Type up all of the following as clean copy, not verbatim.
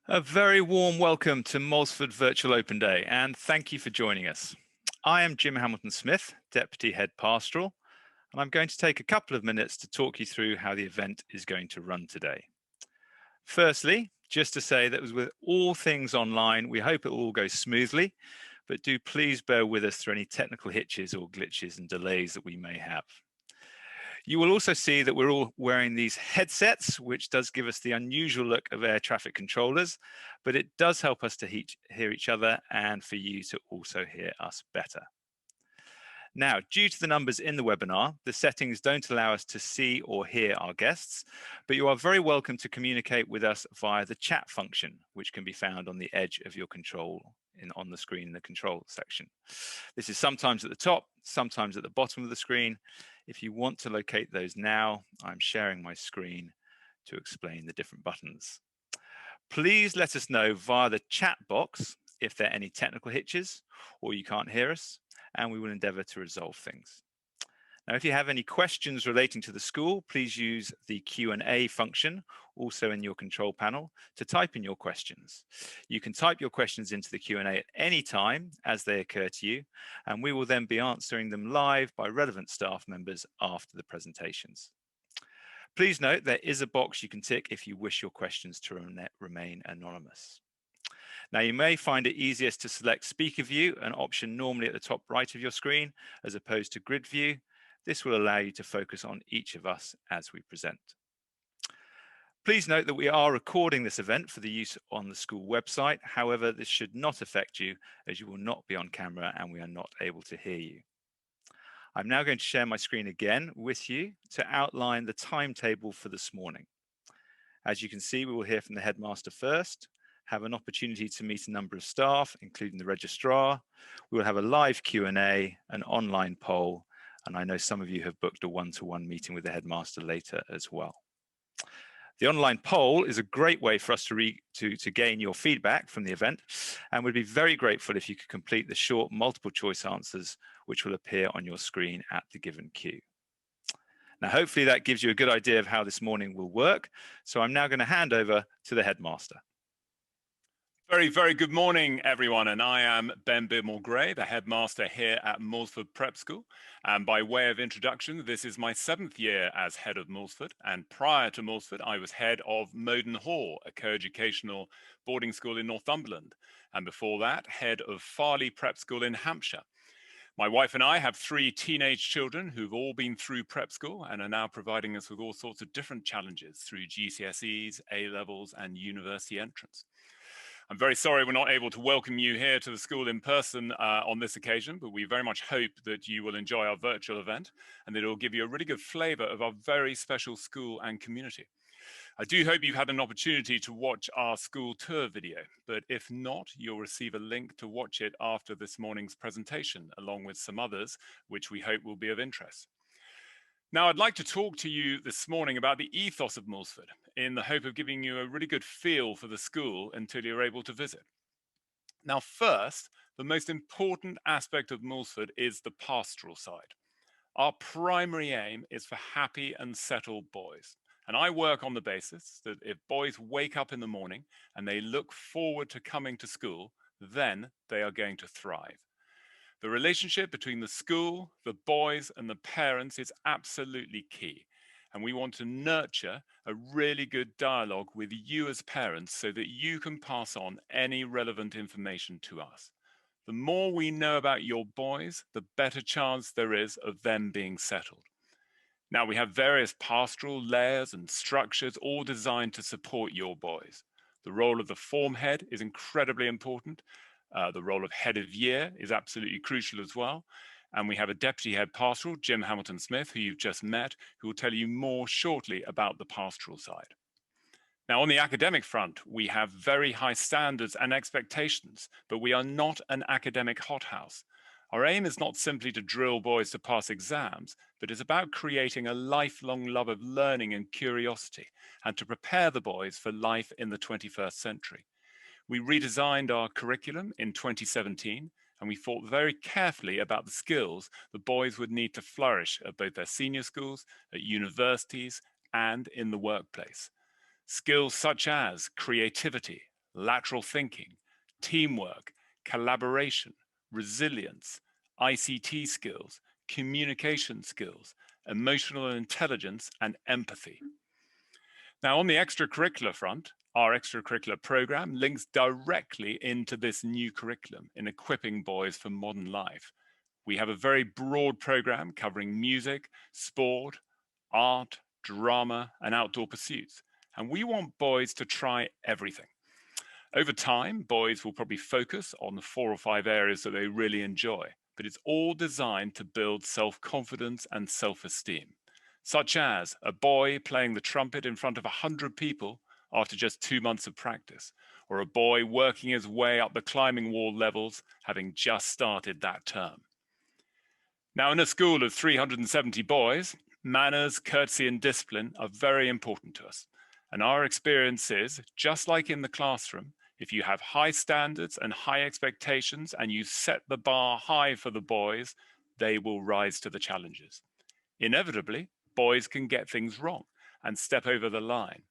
A very warm welcome to Moulsford Virtual Open Day, and thank you for joining us. I am Jim Hamilton-Smith, Deputy Head Pastoral, and I'm going to take a couple of minutes to talk you through how the event is going to run today. Firstly, just to say that as with all things online, we hope it will all go smoothly, but do please bear with us through any technical hitches or glitches and delays that we may have. You will also see that we're all wearing these headsets, which does give us the unusual look of air traffic controllers, but it does help us to hear each other and for you to also hear us better. Now, due to the numbers in the webinar, the settings don't allow us to see or hear our guests, but you are very welcome to communicate with us via the chat function, which can be found on the edge of your control on the screen in the control section. This is sometimes at the top, sometimes at the bottom of the screen. If you want to locate those now, I'm sharing my screen to explain the different buttons. Please let us know via the chat box if there are any technical hitches or you can't hear us, and we will endeavour to resolve things. Now, if you have any questions relating to the school, please use the Q&A function, also in your control panel, to type in your questions. You can type your questions into the Q&A at any time as they occur to you, and we will then be answering them live by relevant staff members after the presentations. Please note there is a box you can tick if you wish your questions to remain anonymous. Now, you may find it easiest to select Speaker View, an option normally at the top right of your screen, as opposed to Grid View. This will allow you to focus on each of us as we present. Please note that we are recording this event for the use on the school website. However, this should not affect you as you will not be on camera and we are not able to hear you. I'm now going to share my screen again with you to outline the timetable for this morning. As you can see, we will hear from the headmaster first, have an opportunity to meet a number of staff, including the registrar. We will have a live Q&A, an online poll, and I know some of you have booked a one-to-one meeting with the headmaster later as well. The online poll is a great way for us to gain your feedback from the event, and we'd be very grateful if you could complete the short multiple choice answers which will appear on your screen at the given cue. Now, hopefully that gives you a good idea of how this morning will work. So I'm now going to hand over to the headmaster. Very, very good morning, everyone. And I am Ben Beardmore-Gray, the headmaster here at Moulsford Prep School. And by way of introduction, this is my 7th year as head of Moulsford. And prior to Moulsford, I was head of Moden Hall, a co-educational boarding school in Northumberland. And before that, head of Farley Prep School in Hampshire. My wife and I have 3 teenage children who've all been through prep school and are now providing us with all sorts of different challenges through GCSEs, A-levels, and university entrance. I'm very sorry we're not able to welcome you here to the school in person on this occasion, but we very much hope that you will enjoy our virtual event and that it will give you a really good flavour of our very special school and community. I do hope you've had an opportunity to watch our school tour video, but if not, you'll receive a link to watch it after this morning's presentation, along with some others, which we hope will be of interest. Now, I'd like to talk to you this morning about the ethos of Moulsford, in the hope of giving you a really good feel for the school until you're able to visit. Now, first, the most important aspect of Moulsford is the pastoral side. Our primary aim is for happy and settled boys. And I work on the basis that if boys wake up in the morning and they look forward to coming to school, then they are going to thrive. The relationship between the school, the boys, and the parents is absolutely key. And we want to nurture a really good dialogue with you as parents so that you can pass on any relevant information to us. The more we know about your boys, the better chance there is of them being settled. Now, we have various pastoral layers and structures all designed to support your boys. The role of the form head is incredibly important. The role of head of year is absolutely crucial as well. And we have a deputy head pastoral, Jim Hamilton-Smith, who you've just met, who will tell you more shortly about the pastoral side. Now, on the academic front, we have very high standards and expectations, but we are not an academic hothouse. Our aim is not simply to drill boys to pass exams, but it's about creating a lifelong love of learning and curiosity, and to prepare the boys for life in the 21st century. We redesigned our curriculum in 2017, and we thought very carefully about the skills the boys would need to flourish at both their senior schools, at universities, and in the workplace. Skills such as creativity, lateral thinking, teamwork, collaboration, resilience, ICT skills, communication skills, emotional intelligence, and empathy. Now, on the extracurricular front, our extracurricular program links directly into this new curriculum in equipping boys for modern life. We have a very broad program covering music, sport, art, drama, and outdoor pursuits. And we want boys to try everything. Over time, boys will probably focus on the 4 or 5 areas that they really enjoy, but it's all designed to build self-confidence and self-esteem, such as a boy playing the trumpet in front of 100 people after just 2 months of practice, or a boy working his way up the climbing wall levels having just started that term. Now, in a school of 370 boys, manners, courtesy, and discipline are very important to us. And our experience is, just like in the classroom, if you have high standards and high expectations and you set the bar high for the boys, they will rise to the challenges. Inevitably, boys can get things wrong and step over the line.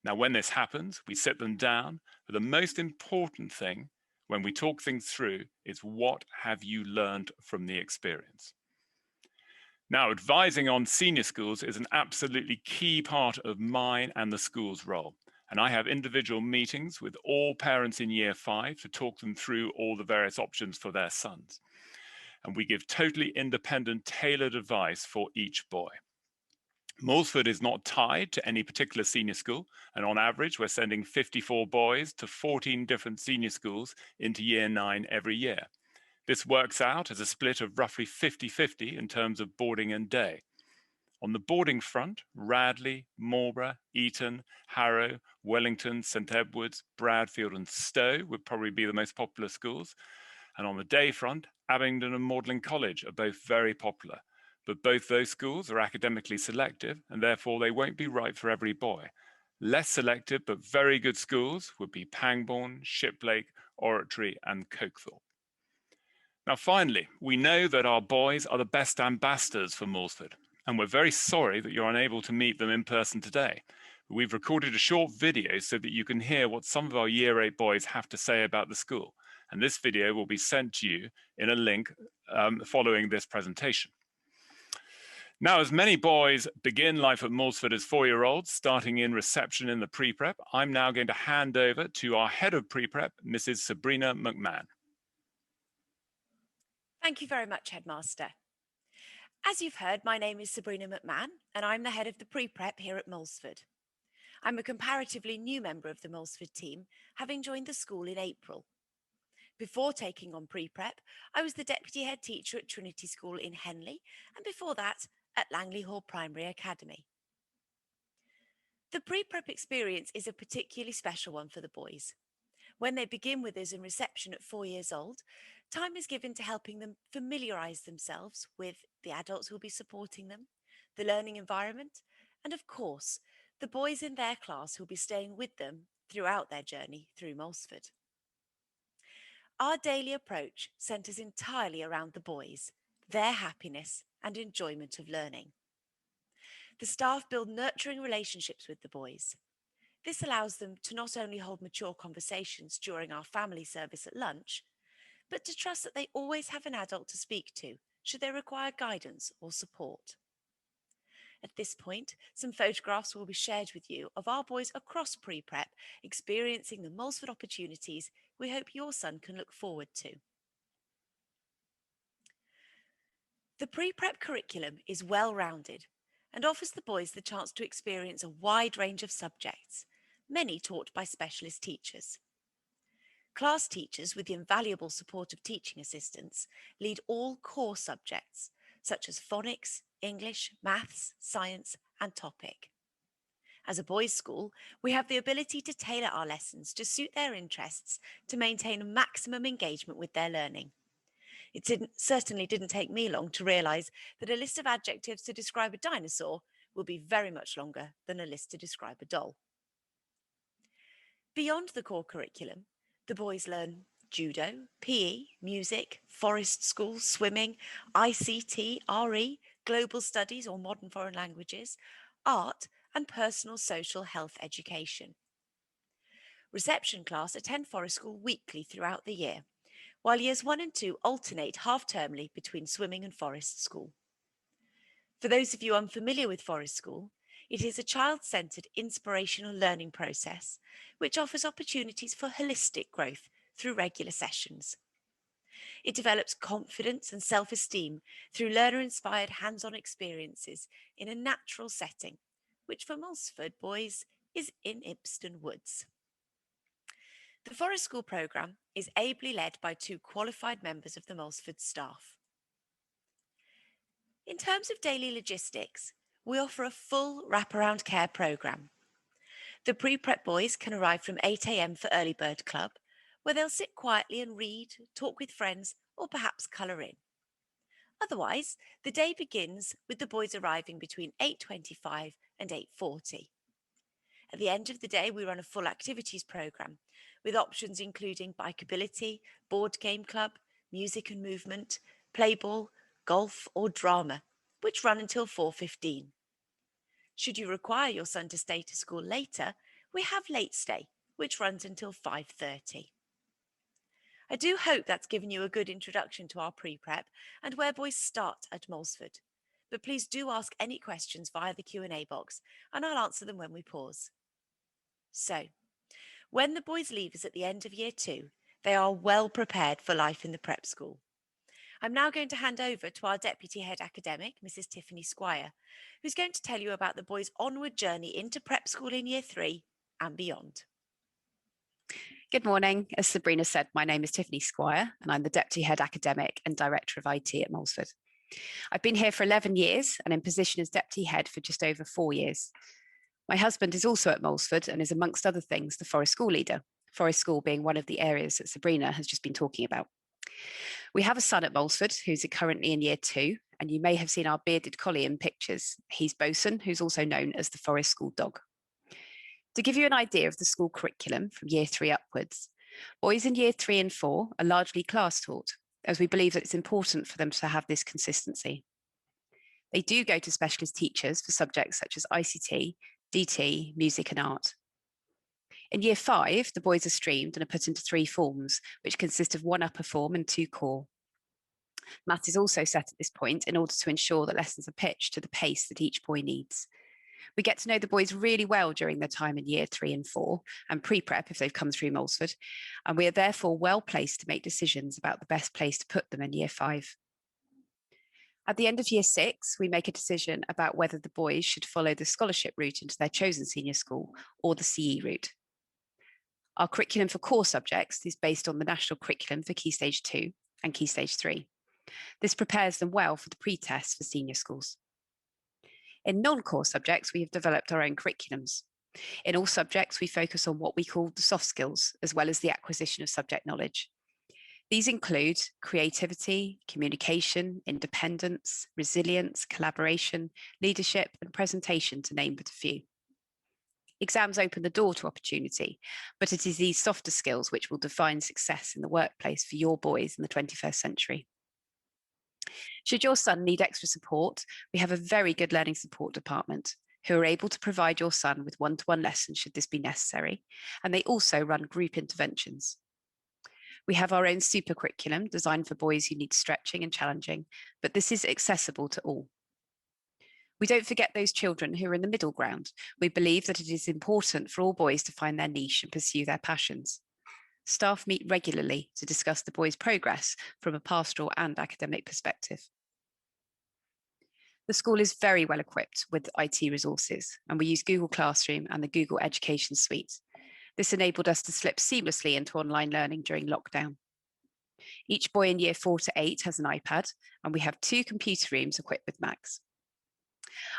Now, when this happens, we sit them down, but the most important thing when we talk things through is, what have you learned from the experience? Now, advising on senior schools is an absolutely key part of mine and the school's role. And I have individual meetings with all parents in year 5 to talk them through all the various options for their sons. And we give totally independent, tailored advice for each boy. Moulsford is not tied to any particular senior school, and on average, we're sending 54 boys to 14 different senior schools into year 9 every year. This works out as a split of roughly 50-50 in terms of boarding and day. On the boarding front, Radley, Marlborough, Eton, Harrow, Wellington, St Edwards, Bradfield and Stowe would probably be the most popular schools. And on the day front, Abingdon and Magdalen College are both very popular. But both those schools are academically selective, and therefore they won't be right for every boy. Less selective but very good schools would be Pangbourne, Shiplake, Oratory and Cokethorpe. Now finally, we know that our boys are the best ambassadors for Moulsford, and we're very sorry that you're unable to meet them in person today. We've recorded a short video so that you can hear what some of our Year 8 boys have to say about the school, and this video will be sent to you in a link following this presentation. Now, as many boys begin life at Moulsford as 4-year-olds, starting in reception in the pre-prep, I'm now going to hand over to our head of pre-prep, Mrs. Sabrina McMann. Thank you very much, Headmaster. As you've heard, my name is Sabrina McMann, and I'm the head of the pre-prep here at Moulsford. I'm a comparatively new member of the Moulsford team, having joined the school in April. Before taking on pre-prep, I was the deputy head teacher at Trinity School in Henley, and before that, at Langley Hall Primary Academy. The pre-prep experience is a particularly special one for the boys. When they begin with us in reception at 4 years old, time is given to helping them familiarise themselves with the adults who will be supporting them, the learning environment, and of course, the boys in their class who will be staying with them throughout their journey through Moulsford. Our daily approach centres entirely around the boys, their happiness and enjoyment of learning. The staff build nurturing relationships with the boys. This allows them to not only hold mature conversations during our family service at lunch, but to trust that they always have an adult to speak to should they require guidance or support. At this point, some photographs will be shared with you of our boys across pre-prep experiencing the Moulsford opportunities we hope your son can look forward to. The pre-prep curriculum is well-rounded and offers the boys the chance to experience a wide range of subjects, many taught by specialist teachers. Class teachers with the invaluable support of teaching assistants lead all core subjects such as phonics, English, maths, science and topic. As a boys' school, we have the ability to tailor our lessons to suit their interests to maintain maximum engagement with their learning. It certainly didn't take me long to realise that a list of adjectives to describe a dinosaur will be very much longer than a list to describe a doll. Beyond the core curriculum, the boys learn judo, PE, music, forest school, swimming, ICT, RE, global studies or modern foreign languages, art and personal social health education. Reception class attend Forest School weekly throughout the year, while years 1 and 2 alternate half-termly between swimming and Forest School. For those of you unfamiliar with Forest School, it is a child-centred inspirational learning process which offers opportunities for holistic growth through regular sessions. It develops confidence and self-esteem through learner-inspired hands-on experiences in a natural setting, which for Moulsford boys is in Ipston Woods. The Forest School programme is ably led by 2 qualified members of the Moulsford staff. In terms of daily logistics, we offer a full wraparound care programme. The pre-prep boys can arrive from 8 a.m. for Early Bird Club, where they'll sit quietly and read, talk with friends, or perhaps colour in. Otherwise, the day begins with the boys arriving between 8:25 and 8:40. At the end of the day, we run a full activities programme with options including bikeability, board game club, music and movement, play ball, golf or drama, which run until 4:15. Should you require your son to stay to school later, we have late stay, which runs until 5:30. I do hope that's given you a good introduction to our pre-prep and where boys start at Moulsford. But please do ask any questions via the Q&A box and I'll answer them when we pause. So, when the boys leave us at the end of year 2, they are well prepared for life in the prep school. I'm now going to hand over to our Deputy Head Academic, Mrs. Tiffany Squire, who's going to tell you about the boys' onward journey into prep school in year 3 and beyond. Good morning. As Sabrina said, my name is Tiffany Squire and I'm the Deputy Head Academic and Director of IT at Moulsford. I've been here for 11 years and in position as Deputy Head for just over 4 years. My husband is also at Moulsford and is, amongst other things, the Forest School leader, Forest School being one of the areas that Sabrina has just been talking about. We have a son at Moulsford who's currently in year 2, and you may have seen our bearded collie in pictures. He's Bosun, who's also known as the Forest School dog. To give you an idea of the school curriculum from year 3 upwards, boys in year 3 and 4 are largely class taught, as we believe that it's important for them to have this consistency. They do go to specialist teachers for subjects such as ICT, DT, music and art. In year 5, the boys are streamed and are put into 3 forms, which consist of 1 upper form and 2 core. Maths is also set at this point in order to ensure that lessons are pitched to the pace that each boy needs. We get to know the boys really well during their time in year 3 and 4 and pre-prep if they've come through Moulsford, and we are therefore well placed to make decisions about the best place to put them in year 5. At the end of year 6, we make a decision about whether the boys should follow the scholarship route into their chosen senior school or the CE route. Our curriculum for core subjects is based on the national curriculum for Key Stage 2 and Key Stage 3. This prepares them well for the pre-test for senior schools. In non-core subjects, we have developed our own curriculums. In all subjects, we focus on what we call the soft skills, as well as the acquisition of subject knowledge. These include creativity, communication, independence, resilience, collaboration, leadership, and presentation, to name but a few. Exams open the door to opportunity, but it is these softer skills which will define success in the workplace for your boys in the 21st century. Should your son need extra support, we have a very good learning support department who are able to provide your son with one-to-one lessons should this be necessary, and they also run group interventions. We have our own super curriculum designed for boys who need stretching and challenging, but this is accessible to all. We don't forget those children who are in the middle ground. We believe that it is important for all boys to find their niche and pursue their passions. Staff meet regularly to discuss the boys' progress from a pastoral and academic perspective. The school is very well equipped with IT resources, and we use Google Classroom and the Google Education Suite. This enabled us to slip seamlessly into online learning during lockdown. Each boy in year 4 to 8 has an iPad, and we have 2 computer rooms equipped with Macs.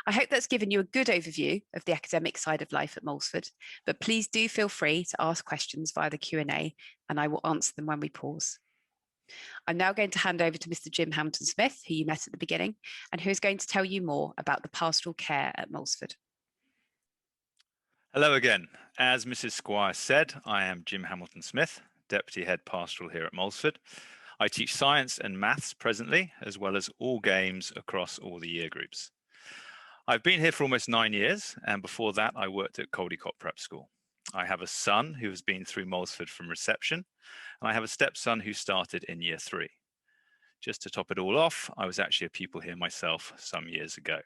I hope that's given you a good overview of the academic side of life at Moulsford, but please do feel free to ask questions via the Q&A, and I will answer them when we pause. I'm now going to hand over to Mr. Jim Hamilton-Smith, who you met at the beginning, and who is going to tell you more about the pastoral care at Moulsford. Hello again. As Mrs. Squire said, I am Jim Hamilton-Smith, Deputy Head Pastoral here at Moulsford. I teach science and maths presently, as well as all games across all the year groups. I've been here for almost 9 years, and before that I worked at Moulsford Prep School. I have a son who has been through Moulsford from reception, and I have a stepson who started in year 3. Just to top it all off, I was actually a pupil here myself some years ago.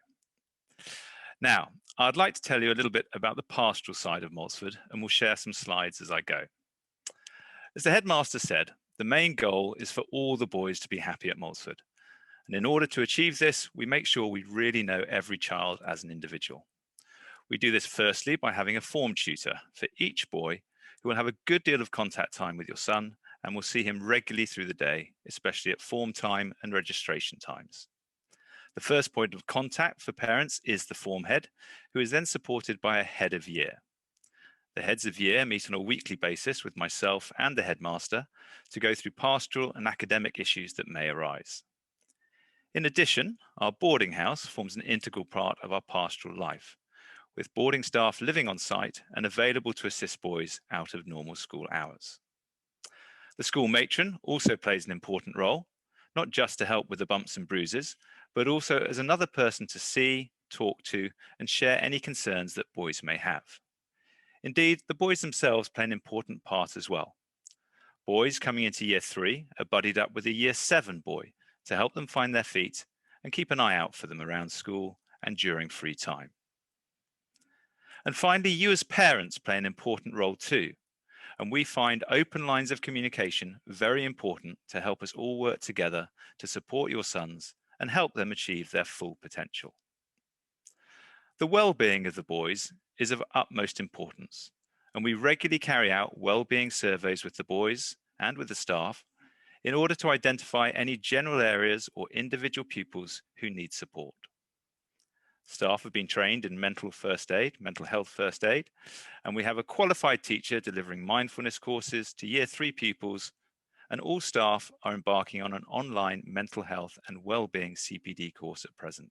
Now, I'd like to tell you a little bit about the pastoral side of Moulsford, and we'll share some slides as I go. As the headmaster said, the main goal is for all the boys to be happy at Moulsford. And in order to achieve this, we make sure we really know every child as an individual. We do this firstly by having a form tutor for each boy who will have a good deal of contact time with your son and will see him regularly through the day, especially at form time and registration times. The first point of contact for parents is the form head, who is then supported by a head of year. The heads of year meet on a weekly basis with myself and the headmaster to go through pastoral and academic issues that may arise. In addition, our boarding house forms an integral part of our pastoral life, with boarding staff living on site and available to assist boys out of normal school hours. The school matron also plays an important role, not just to help with the bumps and bruises, but also as another person to see, talk to, and share any concerns that boys may have. Indeed, the boys themselves play an important part as well. Boys coming into year 3 are buddied up with a year 7 boy to help them find their feet and keep an eye out for them around school and during free time. And finally, you as parents play an important role too. And we find open lines of communication very important to help us all work together to support your sons and help them achieve their full potential. The well-being of the boys is of utmost importance, and we regularly carry out well-being surveys with the boys and with the staff in order to identify any general areas or individual pupils who need support. Staff have been trained in mental health first aid, and we have a qualified teacher delivering mindfulness courses to year 3 pupils, and all staff are embarking on an online mental health and wellbeing CPD course at present.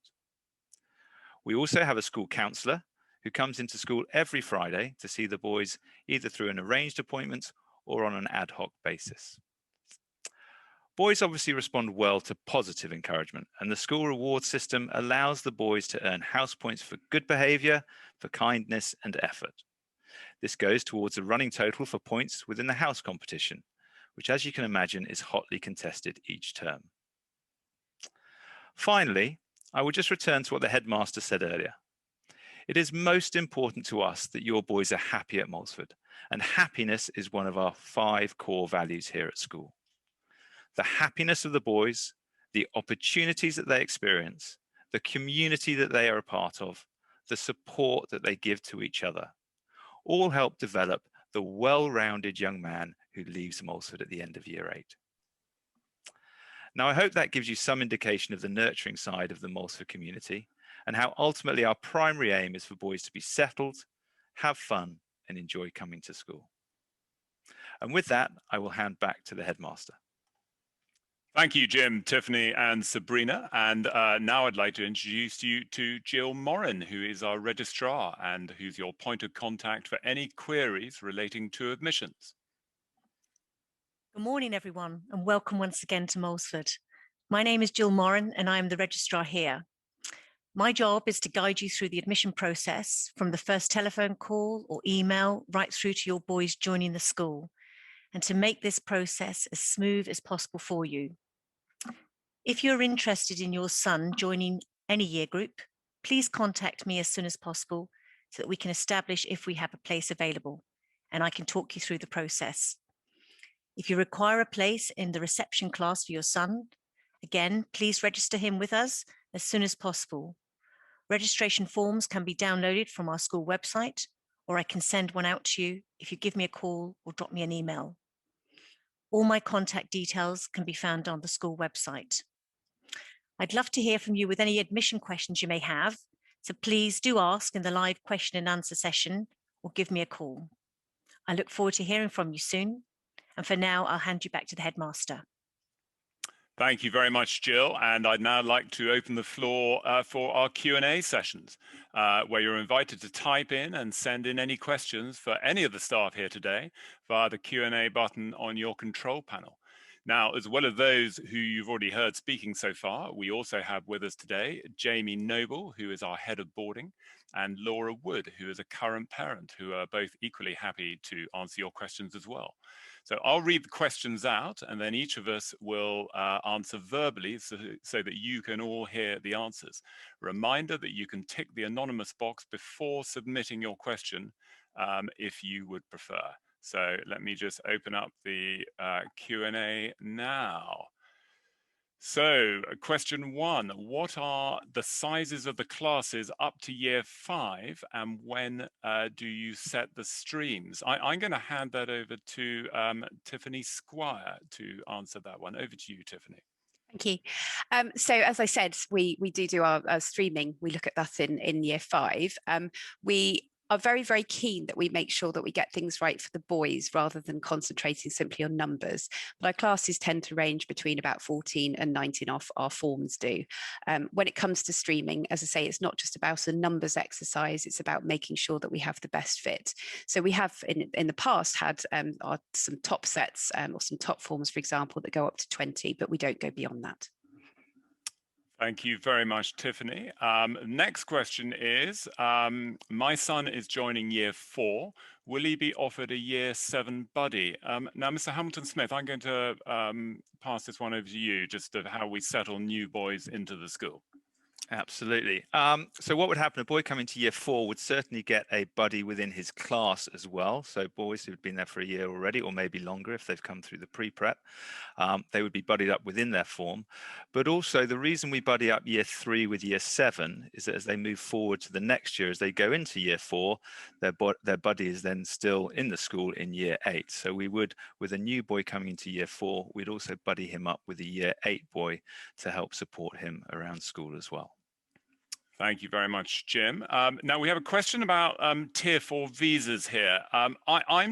We also have a school counsellor who comes into school every Friday to see the boys either through an arranged appointment or on an ad hoc basis. Boys obviously respond well to positive encouragement, and the school reward system allows the boys to earn house points for good behaviour, for kindness and effort. This goes towards a running total for points within the house competition, which, as you can imagine, is hotly contested each term. Finally, I will just return to what the headmaster said earlier. It is most important to us that your boys are happy at Moulsford, and happiness is one of our 5 core values here at school. The happiness of the boys, the opportunities that they experience, the community that they are a part of, the support that they give to each other, all help develop the well-rounded young man who leaves Moulsford at the end of year 8. Now, I hope that gives you some indication of the nurturing side of the Moulsford community and how ultimately our primary aim is for boys to be settled, have fun, and enjoy coming to school. And with that, I will hand back to the headmaster. Thank you, Jim, Tiffany, and Sabrina. And now I'd like to introduce you to Jill Morrin, who is our registrar and who's your point of contact for any queries relating to admissions. Good morning, everyone, and welcome once again to Moulsford. My name is Jill Morrin, and I am the registrar here. My job is to guide you through the admission process from the first telephone call or email right through to your boys joining the school, and to make this process as smooth as possible for you. If you're interested in your son joining any year group, please contact me as soon as possible so that we can establish if we have a place available, and I can talk you through the process. If you require a place in the reception class for your son, again, please register him with us as soon as possible. Registration forms can be downloaded from our school website, or I can send one out to you if you give me a call or drop me an email. All my contact details can be found on the school website. I'd love to hear from you with any admission questions you may have, so please do ask in the live question and answer session or give me a call. I look forward to hearing from you soon, and for now, I'll hand you back to the headmaster. Thank you very much, Jill. And I'd now like to open the floor for our Q&A sessions, where you're invited to type in and send in any questions for any of the staff here today via the Q&A button on your control panel. Now, as well as those who you've already heard speaking so far, we also have with us today Jaimie Noble, who is our head of boarding, and Laura Wood, who is a current parent, who are both equally happy to answer your questions as well. So I'll read the questions out, and then each of us will answer verbally so that you can all hear the answers. Reminder that you can tick the anonymous box before submitting your question if you would prefer. So let me just open up the Q&A now. So question 1, what are the sizes of the classes up to year 5 and when do you set the streams? I'm going to hand that over to Tiffany Squire to answer that one. Over to you, Tiffany. Thank you. So as I said, we do our streaming. We look at that in year 5. We are very, very keen that we make sure that we get things right for the boys rather than concentrating simply on numbers. But our classes tend to range between about 14 and 19, our forms do. When it comes to streaming, as I say, it's not just about a numbers exercise, it's about making sure that we have the best fit. So we have in the past had some top sets or some top forms, for example, that go up to 20, but we don't go beyond that. Thank you very much, Tiffany. Next question is, my son is joining year 4. Will he be offered a year 7 buddy? Now, Mr. Hamilton-Smith, I'm going to pass this one over to you, just of how we settle new boys into the school. Absolutely. So what would happen? A boy coming to year 4 would certainly get a buddy within his class as well. So boys who've been there for a year already, or maybe longer if they've come through the pre-prep, they would be buddied up within their form. But also the reason we buddy up year 3 with year 7 is that as they move forward to the next year, as they go into year 4, their buddy is then still in the school in year 8. So we would, with a new boy coming into year 4, we'd also buddy him up with a year 8 boy to help support him around school as well. Thank you very much, Jim. Now we have a question about Tier 4 visas here. I'm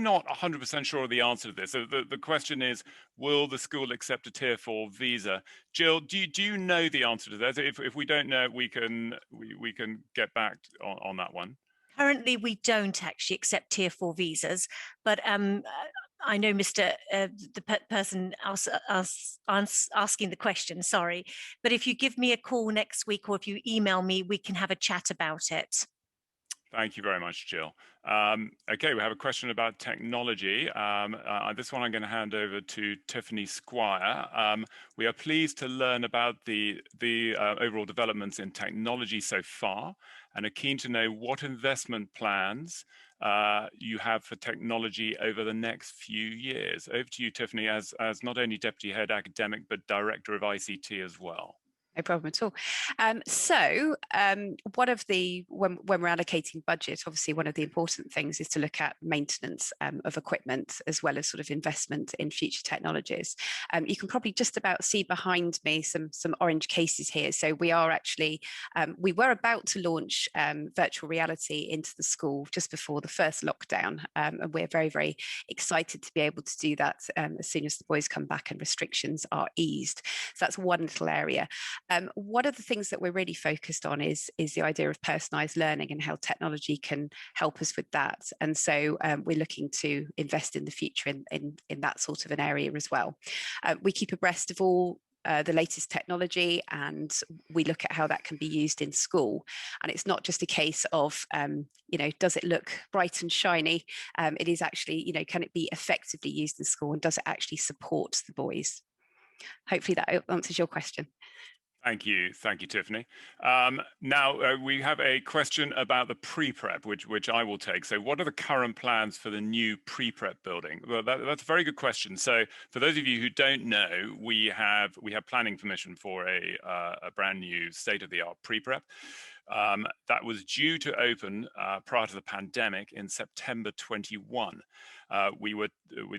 not 100% sure of the answer to this. So the question is, will the school accept a Tier 4 visa? Jill, do you know the answer to that? If we don't know, we can get back on that one. Currently, we don't actually accept Tier 4 visas, but I know the person asking the question, sorry, but if you give me a call next week or if you email me, we can have a chat about it. Thank you very much, Jill. Okay, we have a question about technology. This one I'm going to hand over to Tiffany Squire. We are pleased to learn about the overall developments in technology so far and are keen to know what investment plans you have for technology over the next few years. Over to you, Tiffany, as not only Deputy Head Academic, but Director of ICT as well. No problem at all. One of the, when we're allocating budget, obviously one of the important things is to look at maintenance of equipment as well as sort of investment in future technologies. You can probably just about see behind me some orange cases here. So we are actually, we were about to launch virtual reality into the school just before the first lockdown. And we're very, very excited to be able to do that as soon as the boys come back and restrictions are eased. So that's one little area. One of the things that we're really focused on is the idea of personalised learning and how technology can help us with that. And so we're looking to invest in the future in that sort of an area as well. We keep abreast of all the latest technology and we look at how that can be used in school. And it's not just a case of, does it look bright and shiny? It is actually, can it be effectively used in school and does it actually support the boys? Hopefully that answers your question. Thank you, Tiffany. Now we have a question about the pre-prep, which I will take. So, what are the current plans for the new pre-prep building? Well, that's a very good question. So, for those of you who don't know, we have planning permission for a brand new state-of-the-art pre-prep. That was due to open prior to the pandemic in September 21. We're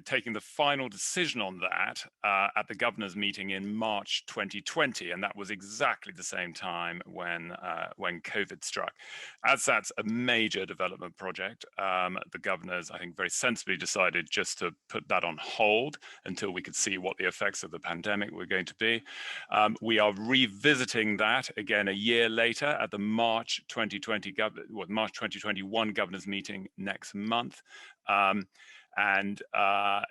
taking the final decision on that at the governor's meeting in March 2020, and that was exactly the same time when COVID struck. As that's a major development project, the governors, I think, very sensibly decided just to put that on hold until we could see what the effects of the pandemic were going to be. We are revisiting that again a year later at the March 2021 governor's meeting next month. And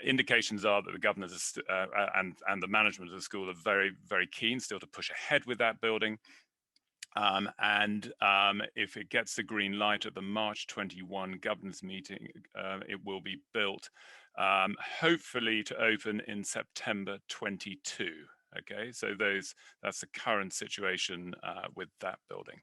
indications are that the governors and the management of the school are very, very keen still to push ahead with that building. If it gets the green light at the March 21 governors meeting, it will be built, hopefully to open in September 22. Okay, so that's the current situation with that building.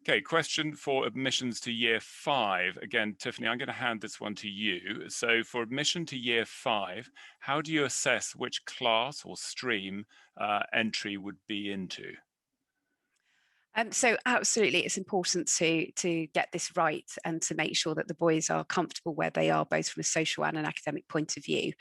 Okay, question for admissions to year 5. Again, Tiffany, I'm going to hand this one to you. So for admission to year 5, how do you assess which class or stream entry would be into? So absolutely, it's important to get this right and to make sure that the boys are comfortable where they are, both from a social and an academic point of view.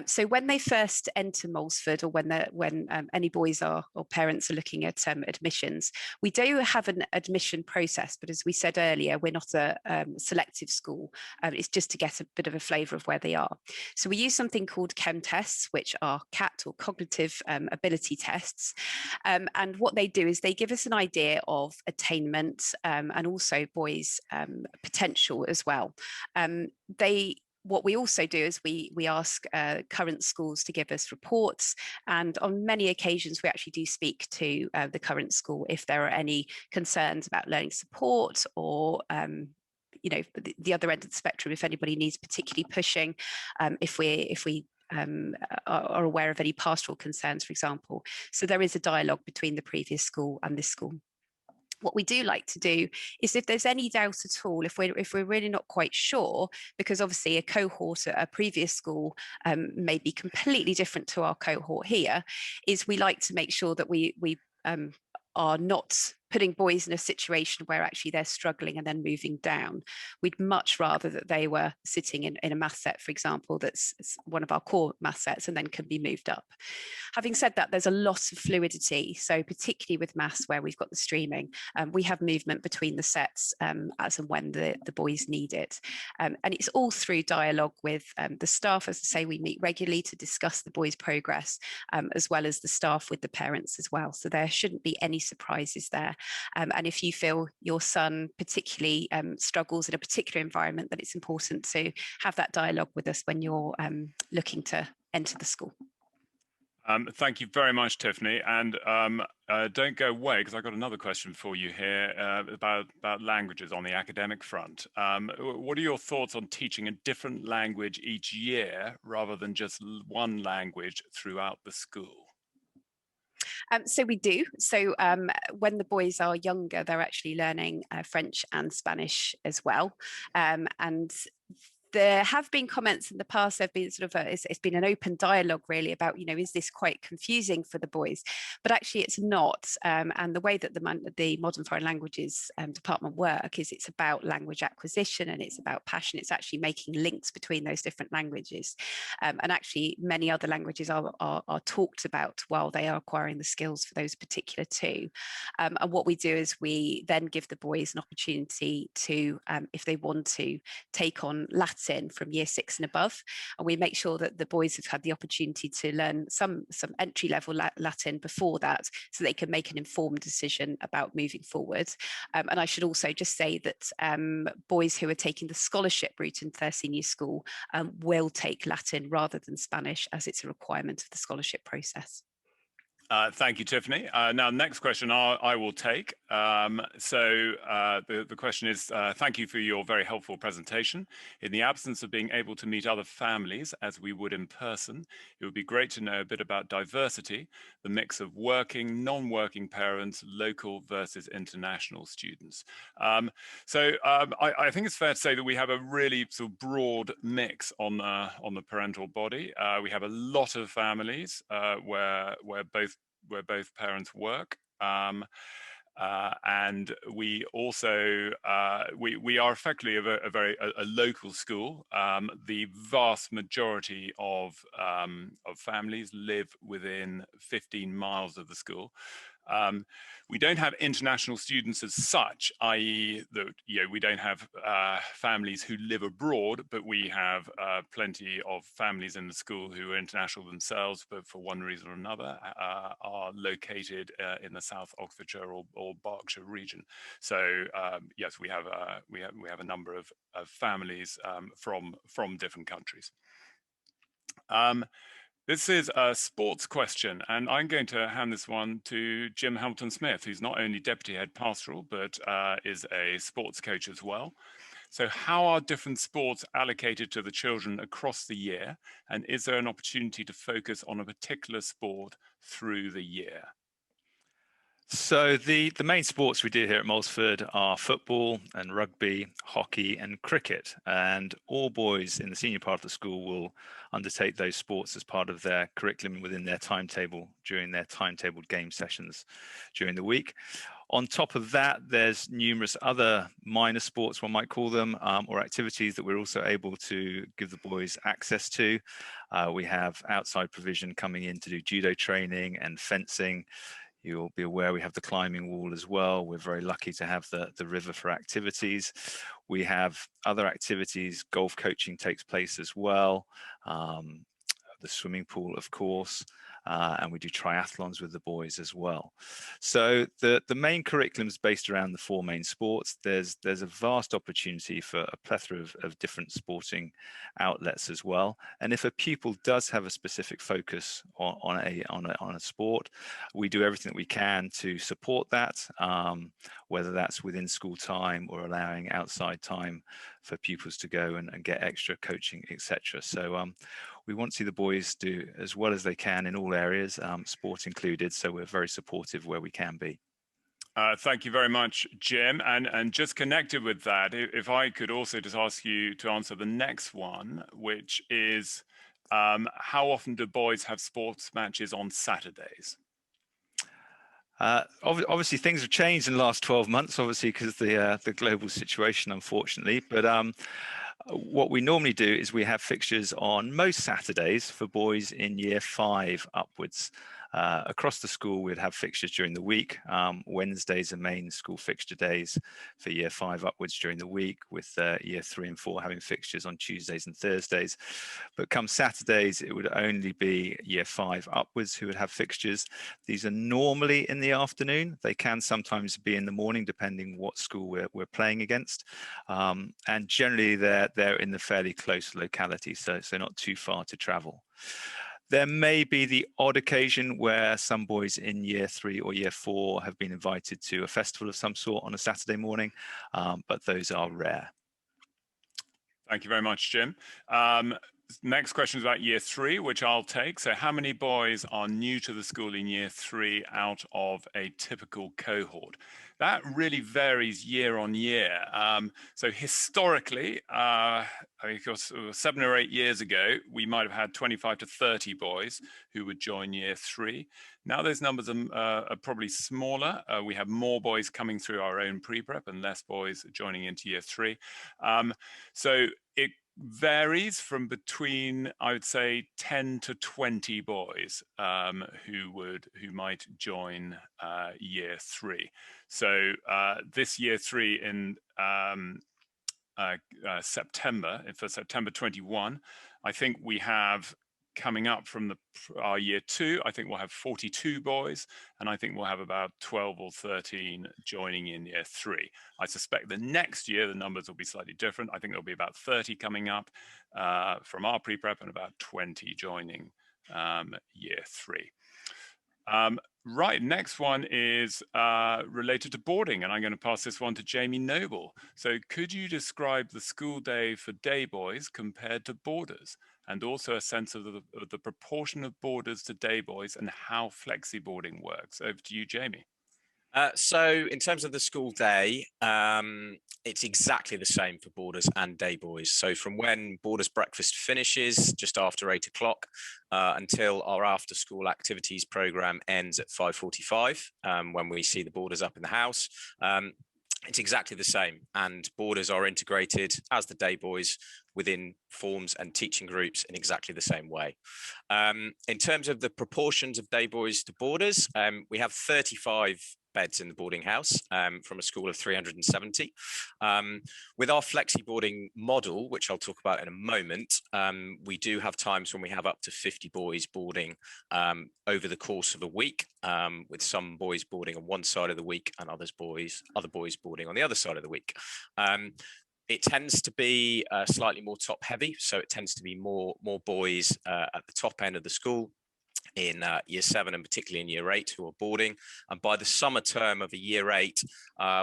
So when they first enter Moulsford, or when any boys or parents are looking at admissions, we do have an admission process, but as we said earlier, we're not a selective school. It's just to get a bit of a flavour of where they are. So we use something called chem tests, which are CAT, or cognitive ability tests. And what they do is they give us an idea of attainment and also boys' potential as well. What we also do is we ask current schools to give us reports, and on many occasions we actually do speak to the current school if there are any concerns about learning support, or you know, the other end of the spectrum, if anybody needs particularly pushing, if we are aware of any pastoral concerns, for example. So there is a dialogue between the previous school and this school. What we do like to do is, if there's any doubt at all, if we're really not quite sure, because obviously a cohort at a previous school may be completely different to our cohort here, is we like to make sure that we are not putting boys in a situation where actually they're struggling and then moving down. We'd much rather that they were sitting in a math set, for example, that's one of our core math sets, and then can be moved up. Having said that, there's a lot of fluidity. So particularly with maths, where we've got the streaming, we have movement between the sets as and when the boys need it. And it's all through dialogue with the staff. As I say, we meet regularly to discuss the boys' progress, as well as the staff with the parents as well. So there shouldn't be any surprises there. And if you feel your son particularly struggles in a particular environment, then it's important to have that dialogue with us when you're looking to enter the school. Thank you very much, Tiffany. And don't go away, because I've got another question for you here about languages on the academic front. What are your thoughts on teaching a different language each year rather than just one language throughout the school? So we do. So when the boys are younger, they're actually learning French and Spanish as well. And there have been comments in the past. There've been sort of it's been an open dialogue really about, you know, is this quite confusing for the boys? But actually it's not. And the way that the Modern Foreign Languages department work is, it's about language acquisition and it's about passion. It's actually making links between those different languages. And actually many other languages are talked about while they are acquiring the skills for those particular two. And what we do is we then give the boys an opportunity to, if they want to, take on Latin from year 6 and above, and we make sure that the boys have had the opportunity to learn some entry-level Latin before that, so they can make an informed decision about moving forward. And I should also just say that boys who are taking the scholarship route into their senior school will take Latin rather than Spanish, as it's a requirement of the scholarship process. Thank you, Tiffany. Now, next question I will take. The question is, thank you for your very helpful presentation. In the absence of being able to meet other families as we would in person, it would be great to know a bit about diversity, the mix of working, non-working parents, local versus international students. I think it's fair to say that we have a really sort of broad mix on the parental body. We have a lot of families where both parents work, and we also we are effectively a local school. The vast majority of families live within 15 miles of the school. We don't have international students as such, i.e. that we don't have families who live abroad, but we have plenty of families in the school who are international themselves, but for one reason or another are located in the South Oxfordshire or Berkshire region. So yes, we have a number of families from different countries. This is a sports question, and I'm going to hand this one to Jim Hamilton-Smith, who's not only Deputy Head Pastoral, but is a sports coach as well. So how are different sports allocated to the children across the year? And is there an opportunity to focus on a particular sport through the year? So the main sports we do here at Moulsford are football and rugby, hockey and cricket. And all boys in the senior part of the school will undertake those sports as part of their curriculum within their timetable during their timetabled game sessions during the week. On top of that, there's numerous other minor sports, one might call them, or activities that we're also able to give the boys access to. We have outside provision coming in to do judo training and fencing. You'll be aware we have the climbing wall as well. We're very lucky to have the river for activities. We have other activities. Golf coaching takes place as well. The swimming pool, of course, and we do triathlons with the boys as well. So the main curriculum is based around the four main sports. There's a vast opportunity for a plethora of different sporting outlets as well. And if a pupil does have a specific focus on a sport, we do everything that we can to support that, whether that's within school time or allowing outside time for pupils to go and get extra coaching, etc. So we want to see the boys do as well as they can in all areas, sport included. So we're very supportive where we can be. Thank you very much, Jim. And just connected with that, if I could also just ask you to answer the next one, which is how often do boys have sports matches on Saturdays? Obviously, things have changed in the last 12 months, obviously, because the global situation, unfortunately. But what we normally do is we have fixtures on most Saturdays for boys in year 5 upwards. Across the school, we'd have fixtures during the week. Wednesdays are main school fixture days for year 5 upwards during the week, with year 3 and 4 having fixtures on Tuesdays and Thursdays. But come Saturdays, it would only be year 5 upwards who would have fixtures. These are normally in the afternoon. They can sometimes be in the morning, depending what school we're playing against. And generally, they're in the fairly close locality, so not too far to travel. There may be the odd occasion where some boys in year 3 or year 4 have been invited to a festival of some sort on a Saturday morning, but those are rare. Thank you very much, Jim. Next question is about year 3, which I'll take. So how many boys are new to the school in year 3 out of a typical cohort? That really varies year on year. So historically, I think it was 7 or 8 years ago, we might have had 25 to 30 boys who would join year 3. Now those numbers are probably smaller. We have more boys coming through our own pre-prep and less boys joining into year 3. So it varies from between, I would say, 10 to 20 boys who might join year 3. So this year 3 in September, for September 21, I think we have coming up from our year 2, I think we'll have 42 boys, and I think we'll have about 12 or 13 joining in year 3. I suspect the next year the numbers will be slightly different. I think there'll be about 30 coming up from our pre-prep and about 20 joining year 3. Right, next one is related to boarding, and I'm going to pass this one to Jaimie Noble. So could you describe the school day for day boys compared to boarders, and also a sense of the proportion of boarders to day boys and how flexi boarding works? Over to you, Jaimie. So in terms of the school day, it's exactly the same for boarders and day boys. So from when boarders breakfast finishes just after 8 o'clock until our after school activities program ends at 5:45, when we see the boarders up in the house. it's exactly the same, and boarders are integrated as the day boys within forms and teaching groups in exactly the same way. In terms of the proportions of day boys to boarders, we have 35 beds in the boarding house from a school of 370. With our flexi boarding model, which I'll talk about in a moment, we do have times when we have up to 50 boys boarding over the course of a week, with some boys boarding on one side of the week and other boys boarding on the other side of the week. It tends to be slightly more top heavy, so it tends to be more boys at the top end of the school in year 7 and particularly in year 8 who are boarding. And by the summer term of a year 8,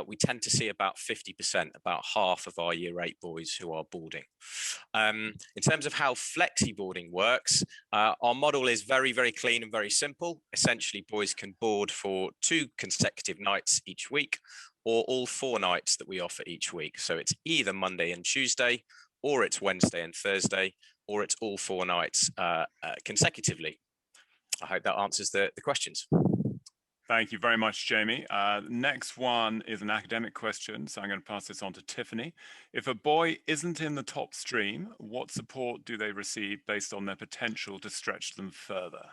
we tend to see about 50%, about half of our year 8 boys who are boarding. In terms of how flexi boarding works, our model is very, very clean and very simple. Essentially, boys can board for 2 consecutive nights each week, or all 4 nights that we offer each week. So it's either Monday and Tuesday, or it's Wednesday and Thursday, or it's all 4 nights consecutively. I hope that answers the questions. Thank you very much, Jaimie. Next one is an academic question, so I'm going to pass this on to Tiffany. If a boy isn't in the top stream, what support do they receive based on their potential to stretch them further?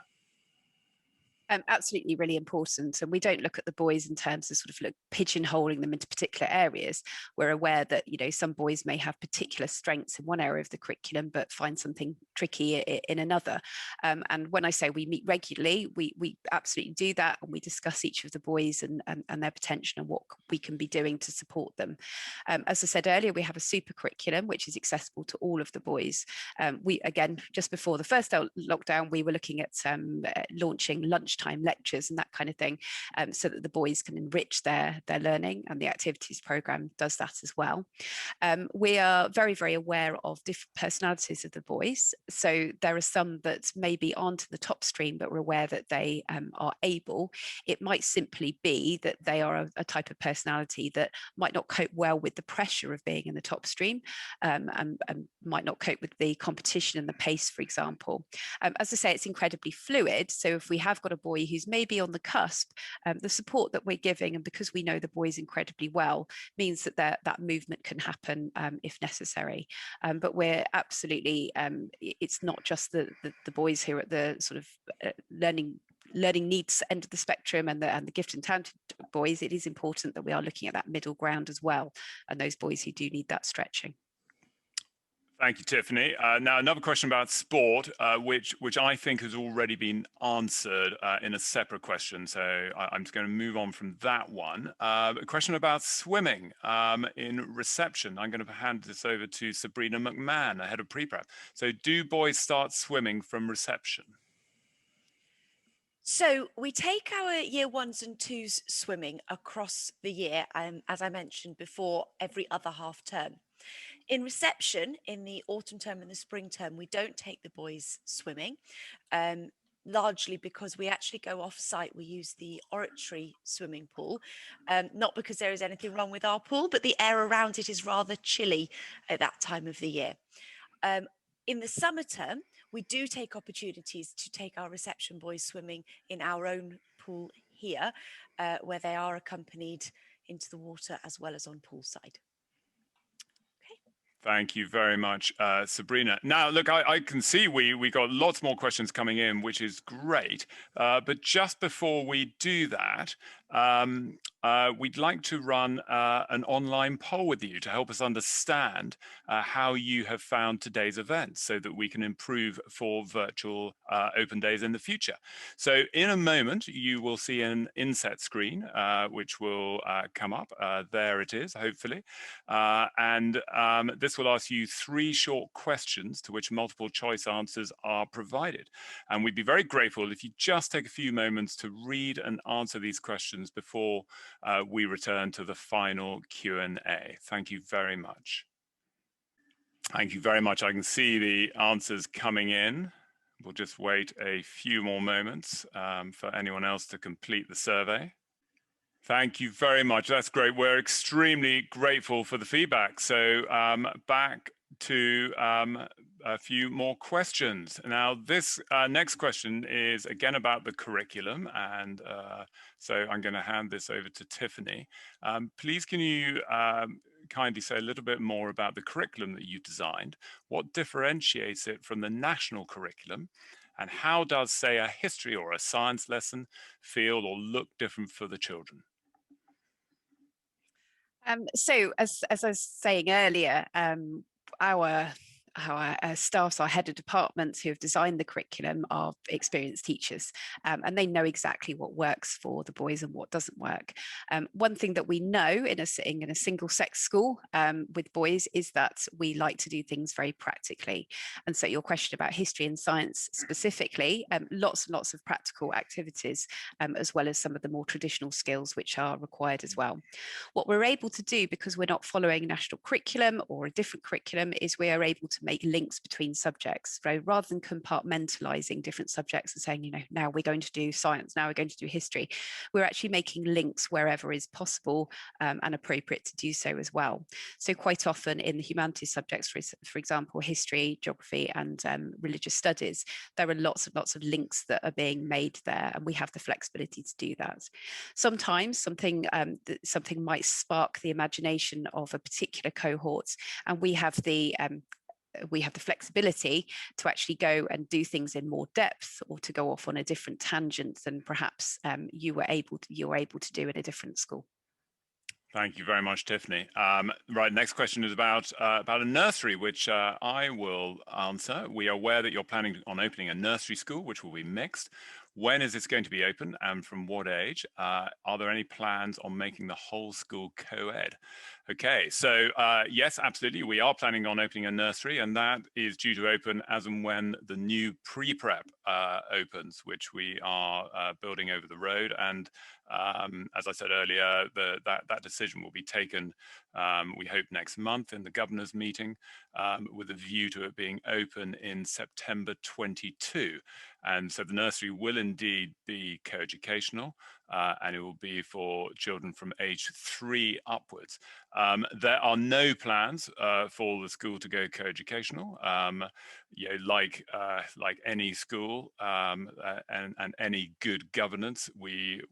Absolutely really important. And we don't look at the boys in terms of sort of pigeonholing them into particular areas. We're aware that, you know, some boys may have particular strengths in one area of the curriculum, but find something tricky in another. And when I say we meet regularly, we absolutely do that. And we discuss each of the boys and their potential and what we can be doing to support them. As I said earlier, we have a super curriculum, which is accessible to all of the boys. We, again, just before the first lockdown, we were looking at launching lunchtime lectures and that kind of thing, so that the boys can enrich their learning, and the activities program does that as well. We are very, very aware of different personalities of the boys. So there are some that maybe aren't in the top stream, but we're aware that they are able. It might simply be that they are a type of personality that might not cope well with the pressure of being in the top stream, and might not cope with the competition and the pace, for example. As I say, it's incredibly fluid. So if we have got a boy who's maybe on the cusp, the support that we're giving, and because we know the boys incredibly well, means that that movement can happen if necessary. But we're absolutely, it's not just the boys who are at the sort of learning needs end of the spectrum and the gifted and talented boys. It is important that we are looking at that middle ground as well, and those boys who do need that stretching. Thank you, Tiffany. Now, another question about sport, which I think has already been answered in a separate question. So I'm just going to move on from that one. A question about swimming in reception. I'm going to hand this over to Sabrina McMann, head of pre-prep. So do boys start swimming from reception? So we take our year 1s and 2s swimming across the year, as I mentioned before, every other half term. In reception, in the autumn term and the spring term, we don't take the boys swimming, largely because we actually go off-site. We use the oratory swimming pool, not because there is anything wrong with our pool, but the air around it is rather chilly at that time of the year. In the summer term, we do take opportunities to take our reception boys swimming in our own pool here, where they are accompanied into the water as well as on poolside. Thank you very much, Sabrina. Now, look, I can see we got lots more questions coming in, which is great. But just before we do that, we'd like to run an online poll with you to help us understand how you have found today's event, so that we can improve for virtual open days in the future. So in a moment, you will see an inset screen, which will come up. There it is, hopefully. And this will ask you 3 short questions to which multiple choice answers are provided. And we'd be very grateful if you just take a few moments to read and answer these questions before we return to the final Q&A. Thank you very much. Thank you very much. I can see the answers coming in. We'll just wait a few more moments for anyone else to complete the survey. Thank you very much. That's great. We're extremely grateful for the feedback. So back to a few more questions. Now, this next question is again about the curriculum, and so I'm going to hand this over to Tiffany. Please, can you kindly say a little bit more about the curriculum that you designed? What differentiates it from the national curriculum? And how does, say, a history or a science lesson feel or look different for the children? So as I was saying earlier, our staffs, our head of departments who have designed the curriculum are experienced teachers, and they know exactly what works for the boys and what doesn't work. One thing that we know in a single sex school with boys is that we like to do things very practically. And so your question about history and science specifically, lots and lots of practical activities, as well as some of the more traditional skills which are required as well. What we're able to do, because we're not following a national curriculum or a different curriculum, is we are able to make links between subjects. So rather than compartmentalizing different subjects and saying, now we're going to do science, now we're going to do history, we're actually making links wherever is possible and appropriate to do so as well. So quite often in the humanities subjects, for example, history, geography, and religious studies, there are lots of links that are being made there, and we have the flexibility to do that. Sometimes something might spark the imagination of a particular cohort, and we have the flexibility to actually go and do things in more depth, or to go off on a different tangent than perhaps you were able to do in a different school. Thank you very much, Tiffany. Right, next question is about a nursery, which I will answer. We are aware that you're planning on opening a nursery school, which will be mixed. When is this going to be open, and from what age? Are there any plans on making the whole school co-ed? Okay, so yes, absolutely. We are planning on opening a nursery, and that is due to open as and when the new pre-prep opens, which we are building over the road. And as I said earlier, that decision will be taken, we hope, next month in the governor's meeting, with a view to it being open in September 22. And so the nursery will indeed be co-educational, and it will be for children from age 3 upwards. There are no plans for the school to go co-educational. Like any school and any good governance, we're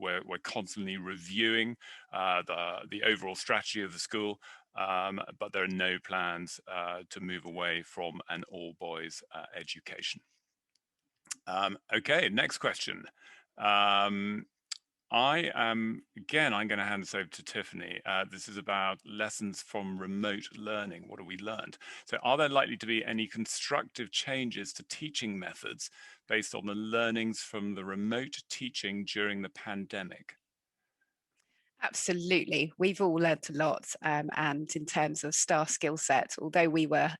constantly reviewing the overall strategy of the school, but there are no plans to move away from an all-boys education. Okay, next question. I'm going to hand this over to Tiffany. This is about lessons from remote learning. What have we learned? So are there likely to be any constructive changes to teaching methods based on the learnings from the remote teaching during the pandemic? Absolutely. We've all learnt a lot. And in terms of staff skill set, although we were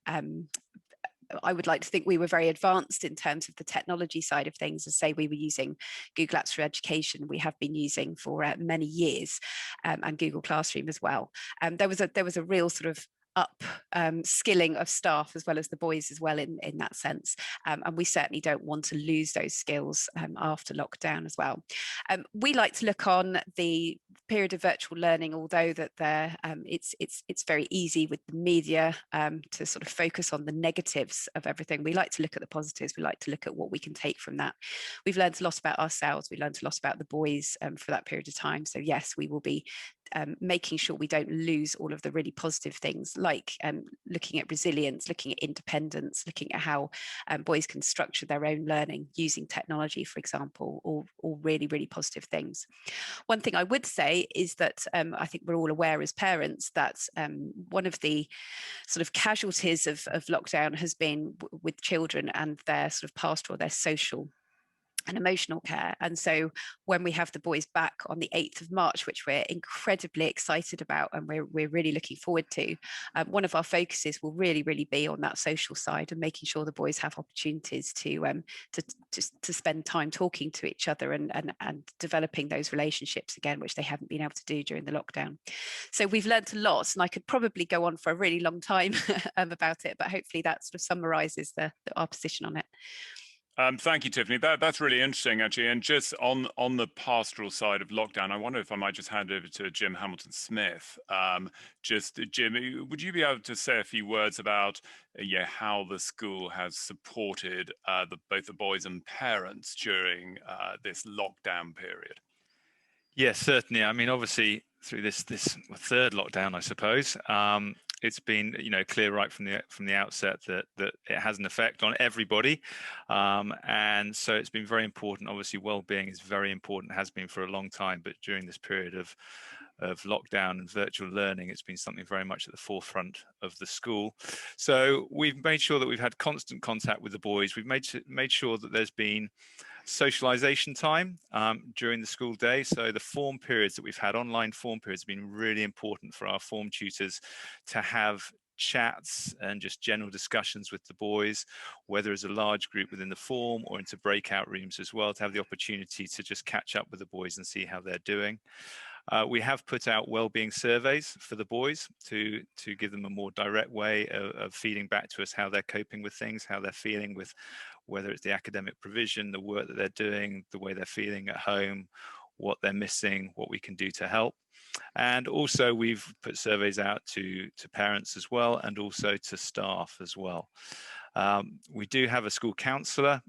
I would like to think we were very advanced in terms of the technology side of things. As say, we were using Google Apps for Education, we have been using for many years, and Google Classroom as well. There was a real sort of skilling of staff as well as the boys as well in that sense, and we certainly don't want to lose those skills after lockdown as well. We like to look on the period of virtual learning, although that it's very easy with the media to sort of focus on the negatives of everything. We like to look at the positives. We like to look at what we can take from that. We've learned a lot about ourselves. We learned a lot about the boys for that period of time. So yes, we will be making sure we don't lose all of the really positive things, like looking at resilience, looking at independence, looking at how boys can structure their own learning using technology, for example, all really, really positive things. One thing I would say is that I think we're all aware as parents that one of the sort of casualties of lockdown has been with children and their sort of pastoral, their social and emotional care. And so when we have the boys back on the 8th of March, which we're incredibly excited about and we're really looking forward to, one of our focuses will really, really be on that social side and making sure the boys have opportunities to spend time talking to each other and developing those relationships again, which they haven't been able to do during the lockdown. So we've learned a lot, and I could probably go on for a really long time about it, but hopefully that sort of summarises our position on it. Thank you, Tiffany. That's really interesting, actually. And just on the pastoral side of lockdown, I wonder if I might just hand over to Jim Hamilton-Smith. Jim, would you be able to say a few words about how the school has supported both the boys and parents during this lockdown period? Yes, certainly. I mean, obviously, through this third lockdown, I suppose, it's been clear right from the outset that it has an effect on everybody, and so it's been very important. Obviously, well-being is very important, has been for a long time, but during this period of lockdown and virtual learning, it's been something very much at the forefront of the school. So we've made sure that we've had constant contact with the boys. We've made sure that there's been socialization time during the school day. So the form periods that we've had, online form periods, have been really important for our form tutors to have chats and just general discussions with the boys, whether as a large group within the form or into breakout rooms as well, to have the opportunity to just catch up with the boys and see how they're doing. We have put out well-being surveys for the boys to give them a more direct way of feeding back to us how they're coping with things, how they're feeling with whether it's the academic provision, the work that they're doing, the way they're feeling at home, what they're missing, what we can do to help. And also we've put surveys out to parents as well, and also to staff as well. We do have a school counsellor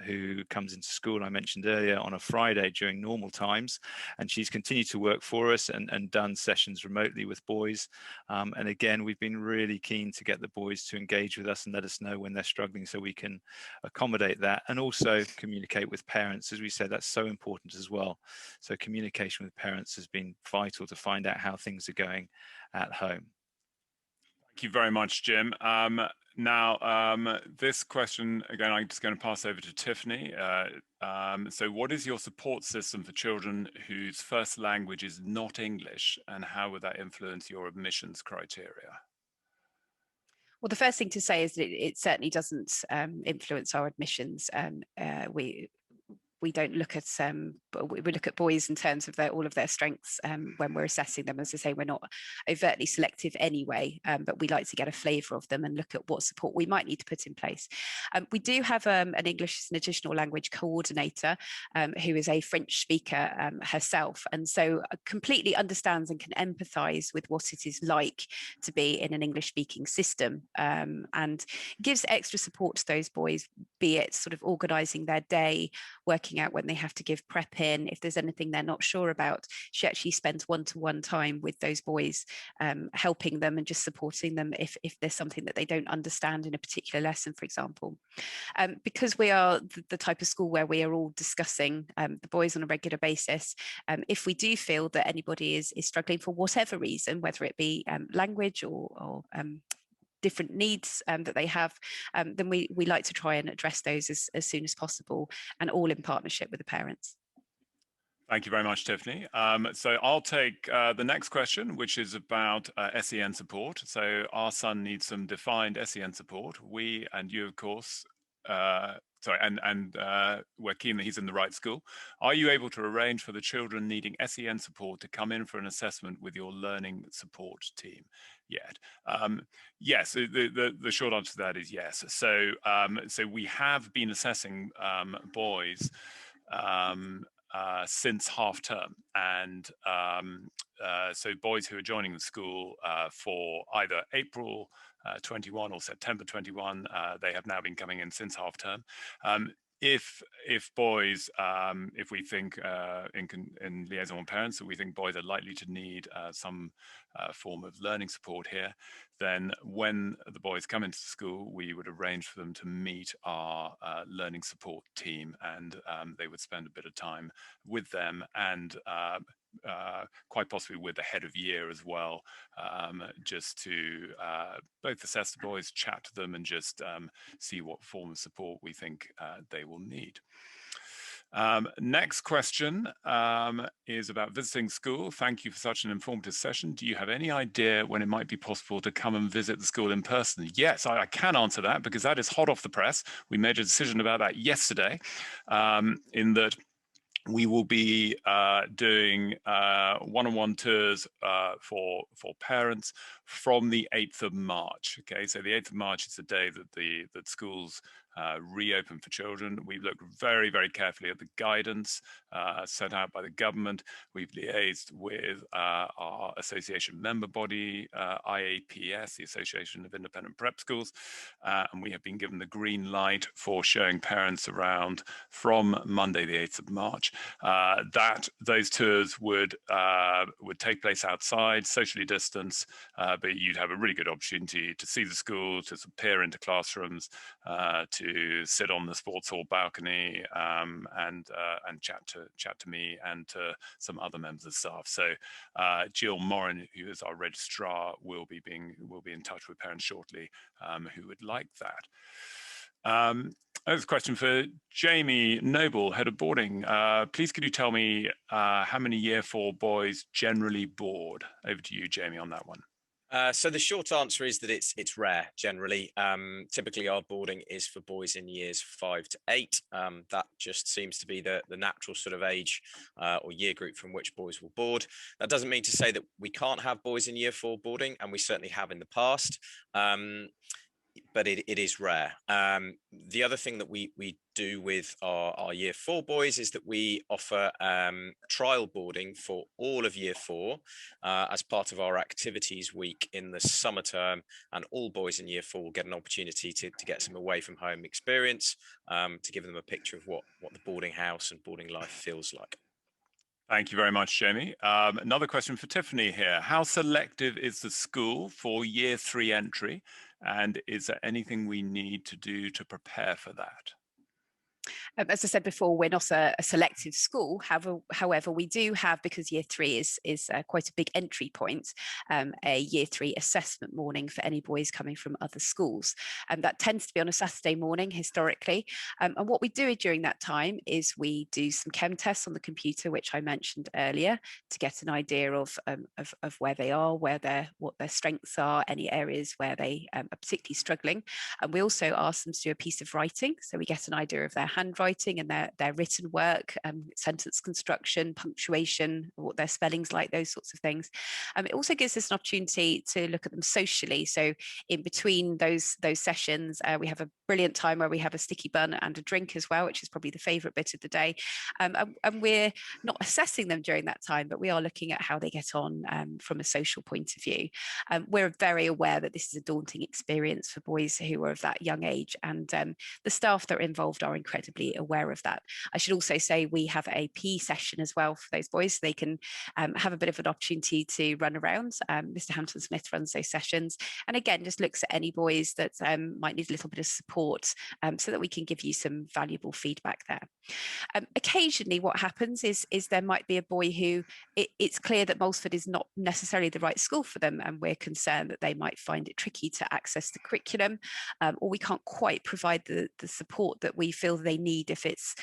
who comes into school, I mentioned earlier, on a Friday during normal times, and she's continued to work for us and done sessions remotely with boys. And again, we've been really keen to get the boys to engage with us and let us know when they're struggling so we can accommodate that, and also communicate with parents. As we said, that's so important as well. So communication with parents has been vital to find out how things are going at home. Thank you very much, Jim. Now, this question, again, I'm just going to pass over to Tiffany. So what is your support system for children whose first language is not English, and how would that influence your admissions criteria? Well, the first thing to say is that it certainly doesn't influence our admissions. We don't look at we look at boys in terms of all of their strengths when we're assessing them. As I say, we're not overtly selective anyway, but we like to get a flavour of them and look at what support we might need to put in place. We do have an English as an additional language coordinator who is a French speaker herself, and so completely understands and can empathise with what it is like to be in an English speaking system, and gives extra support to those boys, be it sort of organising their day, working out when they have to give prep in, if there's anything they're not sure about. She actually spends one-to-one time with those boys, helping them and just supporting them if there's something that they don't understand in a particular lesson, for example. Because we are the type of school where we are all discussing the boys on a regular basis, if we do feel that anybody is struggling for whatever reason, whether it be language or different needs that they have, then we like to try and address those as soon as possible, and all in partnership with the parents. Thank you very much, Tiffany. So I'll take the next question, which is about SEN support. So our son needs some defined SEN support. We and you, of course, we're keen that he's in the right school. Are you able to arrange for the children needing SEN support to come in for an assessment with your learning support team yet? Yes, the short answer to that is yes. So we have been assessing boys since half term, and so boys who are joining the school for either April 21 or September 21, they have now been coming in since half term. If boys, if we think in liaison with parents that we think boys are likely to need some form of learning support here, then when the boys come into school, we would arrange for them to meet our learning support team, and they would spend a bit of time with them, and quite possibly with the head of year as well, just to both assess the boys, chat to them, and just see what form of support we think they will need. Next question is about visiting school. Thank you for such an informative session. Do you have any idea when it might be possible to come and visit the school in person? Yes, I can answer that, because that is hot off the press. We made a decision about that yesterday, in that we will be doing one-on-one tours for parents from the 8th of March. Okay, so the 8th of March is the day that schools reopen for children. We've looked very, very carefully at the guidance set out by the government. We've liaised with our association member body, IAPS, the Association of Independent Prep Schools, and we have been given the green light for showing parents around from Monday, the 8th of March. Those tours would take place outside, socially distanced, but you'd have a really good opportunity to see the school, to peer into classrooms, to sit on the sports hall balcony, and chat to me and to some other members of staff. So Jill Morrin, who is our registrar, will be in touch with parents shortly who would like that. There's a question for Jaimie Noble, Head of Boarding. Please could you tell me how many Year 4 boys generally board? Over to you, Jaimie, on that one. So the short answer is that it's rare generally. Typically our boarding is for boys in years 5 to 8. That just seems to be the natural sort of age or year group from which boys will board. That doesn't mean to say that we can't have boys in Year 4 boarding, and we certainly have in the past. But it is rare. The other thing that we do with our Year 4 boys is that we offer trial boarding for all of Year 4 as part of our activities week in the summer term, and all boys in Year 4 will get an opportunity to get some away from home experience, to give them a picture of what the boarding house and boarding life feels like. Thank you very much, Jaimie. Another question for Tiffany here. How selective is the school for Year 3 entry? And is there anything we need to do to prepare for that? As I said before, we're not a selective school. However, we do have, because Year 3 is quite a big entry point, a Year 3 assessment morning for any boys coming from other schools. And that tends to be on a Saturday morning historically. And what we do during that time is we do some chem tests on the computer, which I mentioned earlier, to get an idea of where they are, what their strengths are, any areas where they are particularly struggling. And we also ask them to do a piece of writing, so we get an idea of their handwriting and their written work, sentence construction, punctuation, what their spelling's like, those sorts of things. It also gives us an opportunity to look at them socially. So in between those sessions, we have a brilliant time where we have a sticky bun and a drink as well, which is probably the favourite bit of the day. And we're not assessing them during that time, but we are looking at how they get on from a social point of view. We're very aware that this is a daunting experience for boys who are of that young age, and the staff that are involved are incredibly aware of that. I should also say we have a PE session as well for those boys, so they can have a bit of an opportunity to run around. Mr. Hampton Smith runs those sessions, and again just looks at any boys that might need a little bit of support, so that we can give you some valuable feedback there. Occasionally what happens is there might be a boy who it's clear that Moulsford is not necessarily the right school for them, and we're concerned that they might find it tricky to access the curriculum, or we can't quite provide the support that we feel they need if it's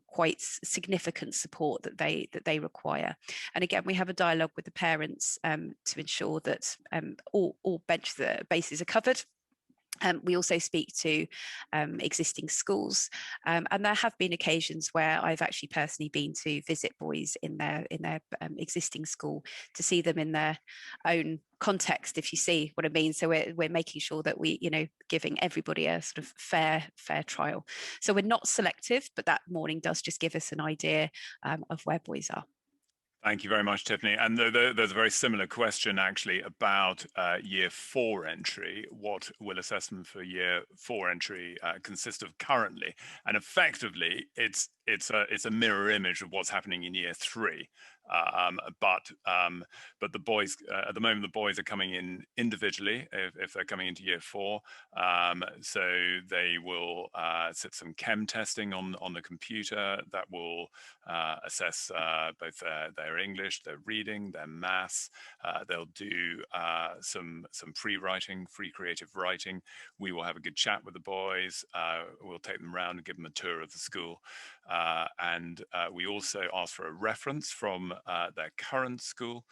quite significant support that they require. And again, we have a dialogue with the parents to ensure that all bases are covered. We also speak to existing schools, and there have been occasions where I've actually personally been to visit boys in their existing school to see them in their own context, if you see what I mean. So we're making sure that we, giving everybody a sort of fair trial. So we're not selective, but that morning does just give us an idea of where boys are. Thank you very much, Tiffany. And there's a very similar question actually about Year 4 entry. What will assessment for Year 4 entry consist of currently? And effectively, it's a mirror image of what's happening in Year 3. But the boys at the moment, the boys are coming in individually if they're coming into Year 4. So they will sit some chem testing on the computer that will assess both their English, their reading, their maths. They'll do some free writing, free creative writing. We will have a good chat with the boys. We'll take them around and give them a tour of the school. And we also ask for a reference from their current school.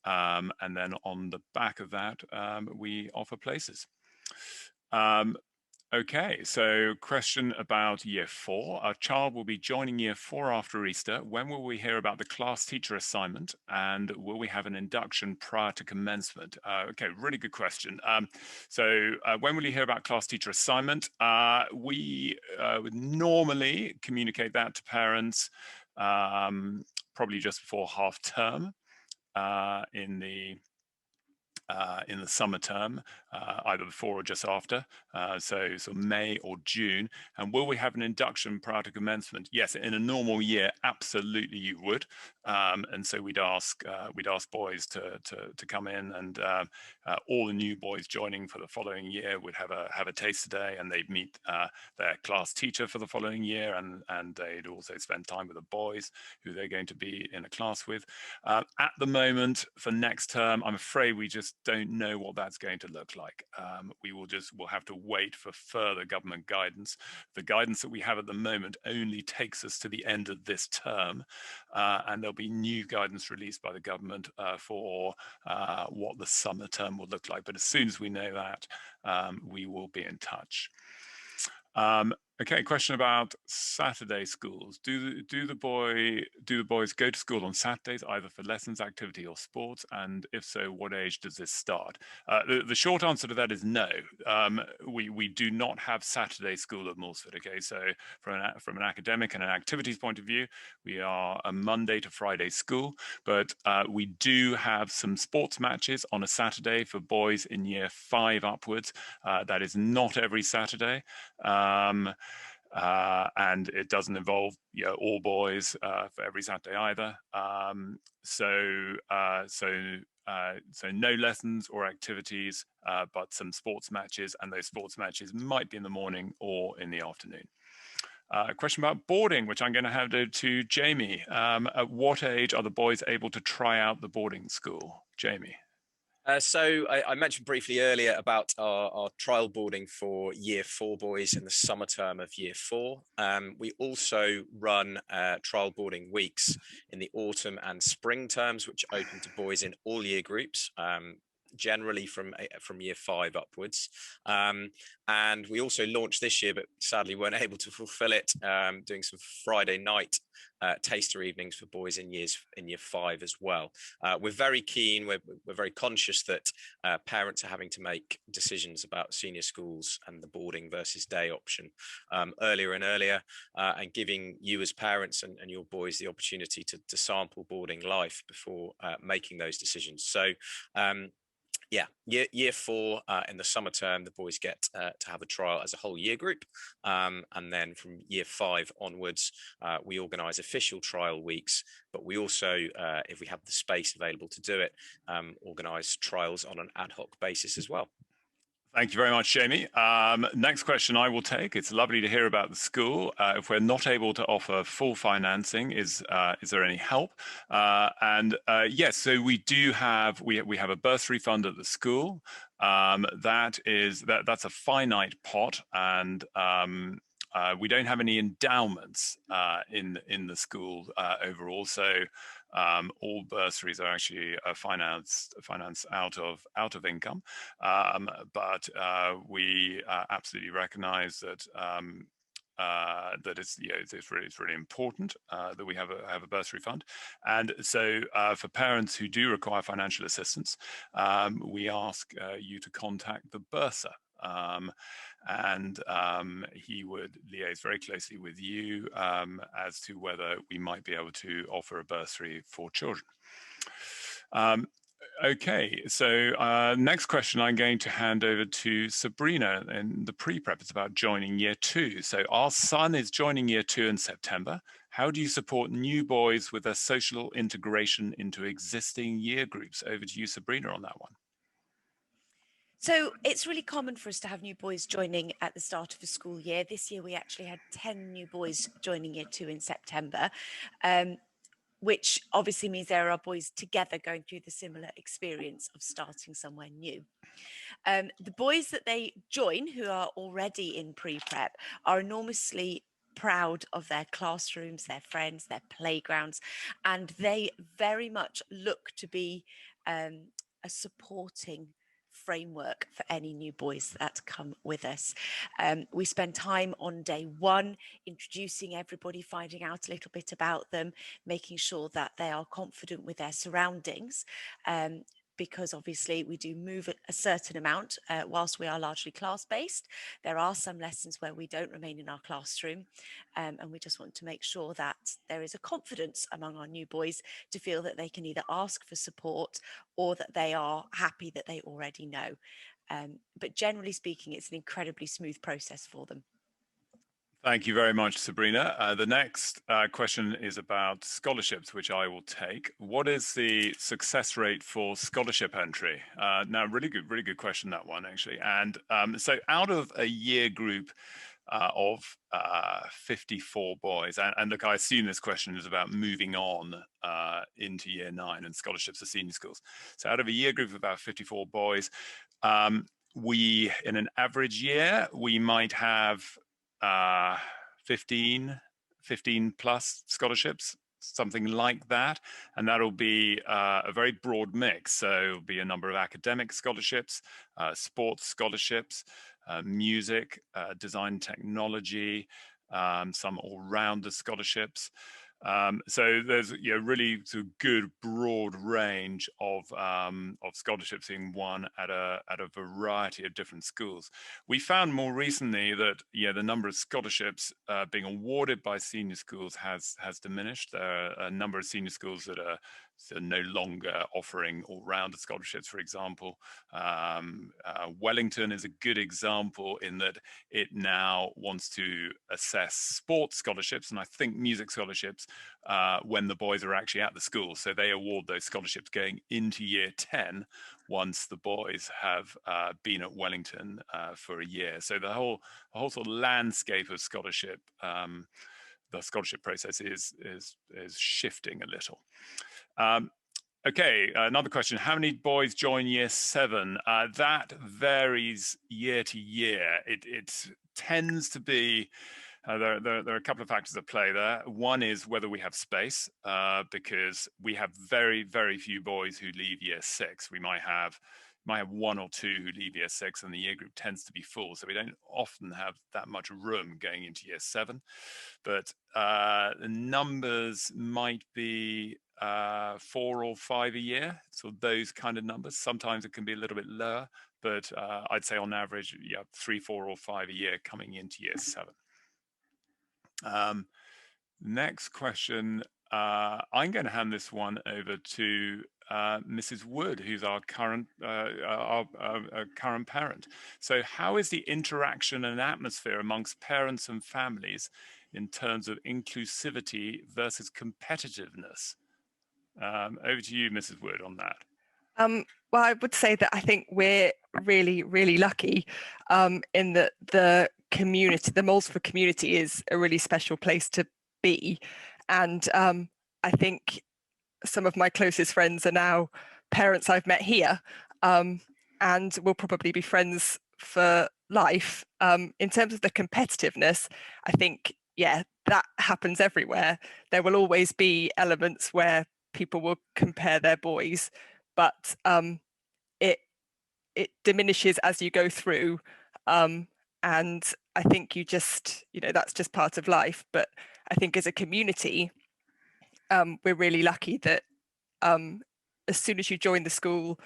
And then on the back of that, we offer places. Okay, so question about year 4. Our child will be joining year 4 after Easter. When will we hear about the class teacher assignment, and will we have an induction prior to commencement? Okay, really good question. When will you hear about class teacher assignment? We would normally communicate that to parents probably just before half term in the summer term, either before or just after, so May or June. And will we have an induction prior to commencement? Yes, in a normal year, absolutely you would. And so we'd ask boys to come in, and all the new boys joining for the following year would have a taster day, and they'd meet their class teacher for the following year, and they'd also spend time with the boys who they're going to be in a class with. At the moment, for next term, I'm afraid we just don't know what that's going to look like. We'll have to wait for further government guidance. The guidance that we have at the moment only takes us to the end of this term, and there'll be new guidance released by the government for what the summer term will look like. But as soon as we know that, we will be in touch. Okay, question about Saturday schools. Do the boys go to school on Saturdays, either for lessons, activity, or sports? And if so, what age does this start? The short answer to that is no. We do not have Saturday school at Moulsford. Okay, so from an academic and an activities point of view, we are a Monday to Friday school, but we do have some sports matches on a Saturday for boys in year 5 upwards. That is not every Saturday. And it doesn't involve all boys for every Saturday either. So no lessons or activities, but some sports matches, and those sports matches might be in the morning or in the afternoon. A question about boarding, which I'm going to hand over to Jaimie. At what age are the boys able to try out the boarding school? Jaimie. So I mentioned briefly earlier about our trial boarding for year 4 boys in the summer term of year 4. We also run trial boarding weeks in the autumn and spring terms, which open to boys in all year groups. Generally from year 5 upwards, and we also launched this year, but sadly weren't able to fulfill it, doing some Friday night taster evenings for boys in year 5 as well. We're very keen, we're very conscious that parents are having to make decisions about senior schools and the boarding versus day option earlier and earlier, and giving you as parents and your boys the opportunity to sample boarding life before making those decisions. So yeah, year 4 in the summer term, the boys get to have a trial as a whole year group, and then from year 5 onwards, we organise official trial weeks. But we also, if we have the space available to do it, organise trials on an ad hoc basis as well. Thank you very much, Jaimie. Next question I will take. It's lovely to hear about the school. If we're not able to offer full financing, is there any help? Yes, so we do have we have a bursary fund at the school. That's a finite pot, and we don't have any endowments in the school overall. So all bursaries are actually financed out of income, but we absolutely recognise that that it's really important that we have a bursary fund. And so for parents who do require financial assistance, we ask you to contact the bursar. And he would liaise very closely with you as to whether we might be able to offer a bursary for children. Okay, so next question I'm going to hand over to Sabrina in the pre-prep. It's about joining year 2. So our son is joining year 2 in September. How do you support new boys with their social integration into existing year groups? Over to you, Sabrina, on that one. So it's really common for us to have new boys joining at the start of a school year. This year we actually had 10 new boys joining year 2 in September, which obviously means there are boys together going through the similar experience of starting somewhere new. The boys that they join who are already in pre-prep are enormously proud of their classrooms, their friends, their playgrounds, and they very much look to be a supporting framework for any new boys that come with us. We spend time on day one introducing everybody, finding out a little bit about them, making sure that they are confident with their surroundings. Because obviously we do move a certain amount whilst we are largely class-based. There are some lessons where we don't remain in our classroom, and we just want to make sure that there is a confidence among our new boys to feel that they can either ask for support or that they are happy that they already know. But generally speaking, it's an incredibly smooth process for them. Thank you very much, Sabrina. The next question is about scholarships, which I will take. What is the success rate for scholarship entry? Now, really good question, that one, actually. And so out of a year group of 54 boys, and look, I assume this question is about moving on into year 9 and scholarships for senior schools. So out of a year group of about 54 boys, we, in an average year, we might have 15 plus scholarships, something like that. And that'll be a very broad mix. So it'll be a number of academic scholarships, sports scholarships, music, design technology, some all-rounder scholarships. So there's really sort of good broad range of scholarships being won at a variety of different schools. We found more recently that the number of scholarships being awarded by senior schools has diminished. There are a number of senior schools that are no longer offering all-rounder scholarships, for example. Wellington is a good example in that it now wants to assess sports scholarships and I think music scholarships when the boys are actually at the school. So they award those scholarships going into year 10 once the boys have been at Wellington for a year. So the whole sort of landscape of scholarship, the scholarship process is shifting a little. Okay, another question. How many boys join year 7? That varies year to year. It tends to be, there are a couple of factors at play there. One is whether we have space, because we have very, very few boys who leave year 6. We might have 1 or 2 who leave year 6 and the year group tends to be full. So we don't often have that much room going into year 7. But the numbers might be 4 or 5 a year. So those kind of numbers. Sometimes it can be a little bit lower, but I'd say on average, 3, 4 or 5 a year coming into year 7. Next question. I'm going to hand this one over to Mrs. Wood, who's our current parent. So how is the interaction and atmosphere amongst parents and families in terms of inclusivity versus competitiveness? Over to you, Mrs. Wood, on that. Well, I would say that I think we're really, really lucky in that the community, the Moulsford community, is a really special place to be. And I think some of my closest friends are now parents I've met here, and will probably be friends for life. In terms of the competitiveness, I think, that happens everywhere. There will always be elements where people will compare their boys, but it diminishes as you go through. And I think you just, that's just part of life. But I think as a community, we're really lucky that as soon as you join the school,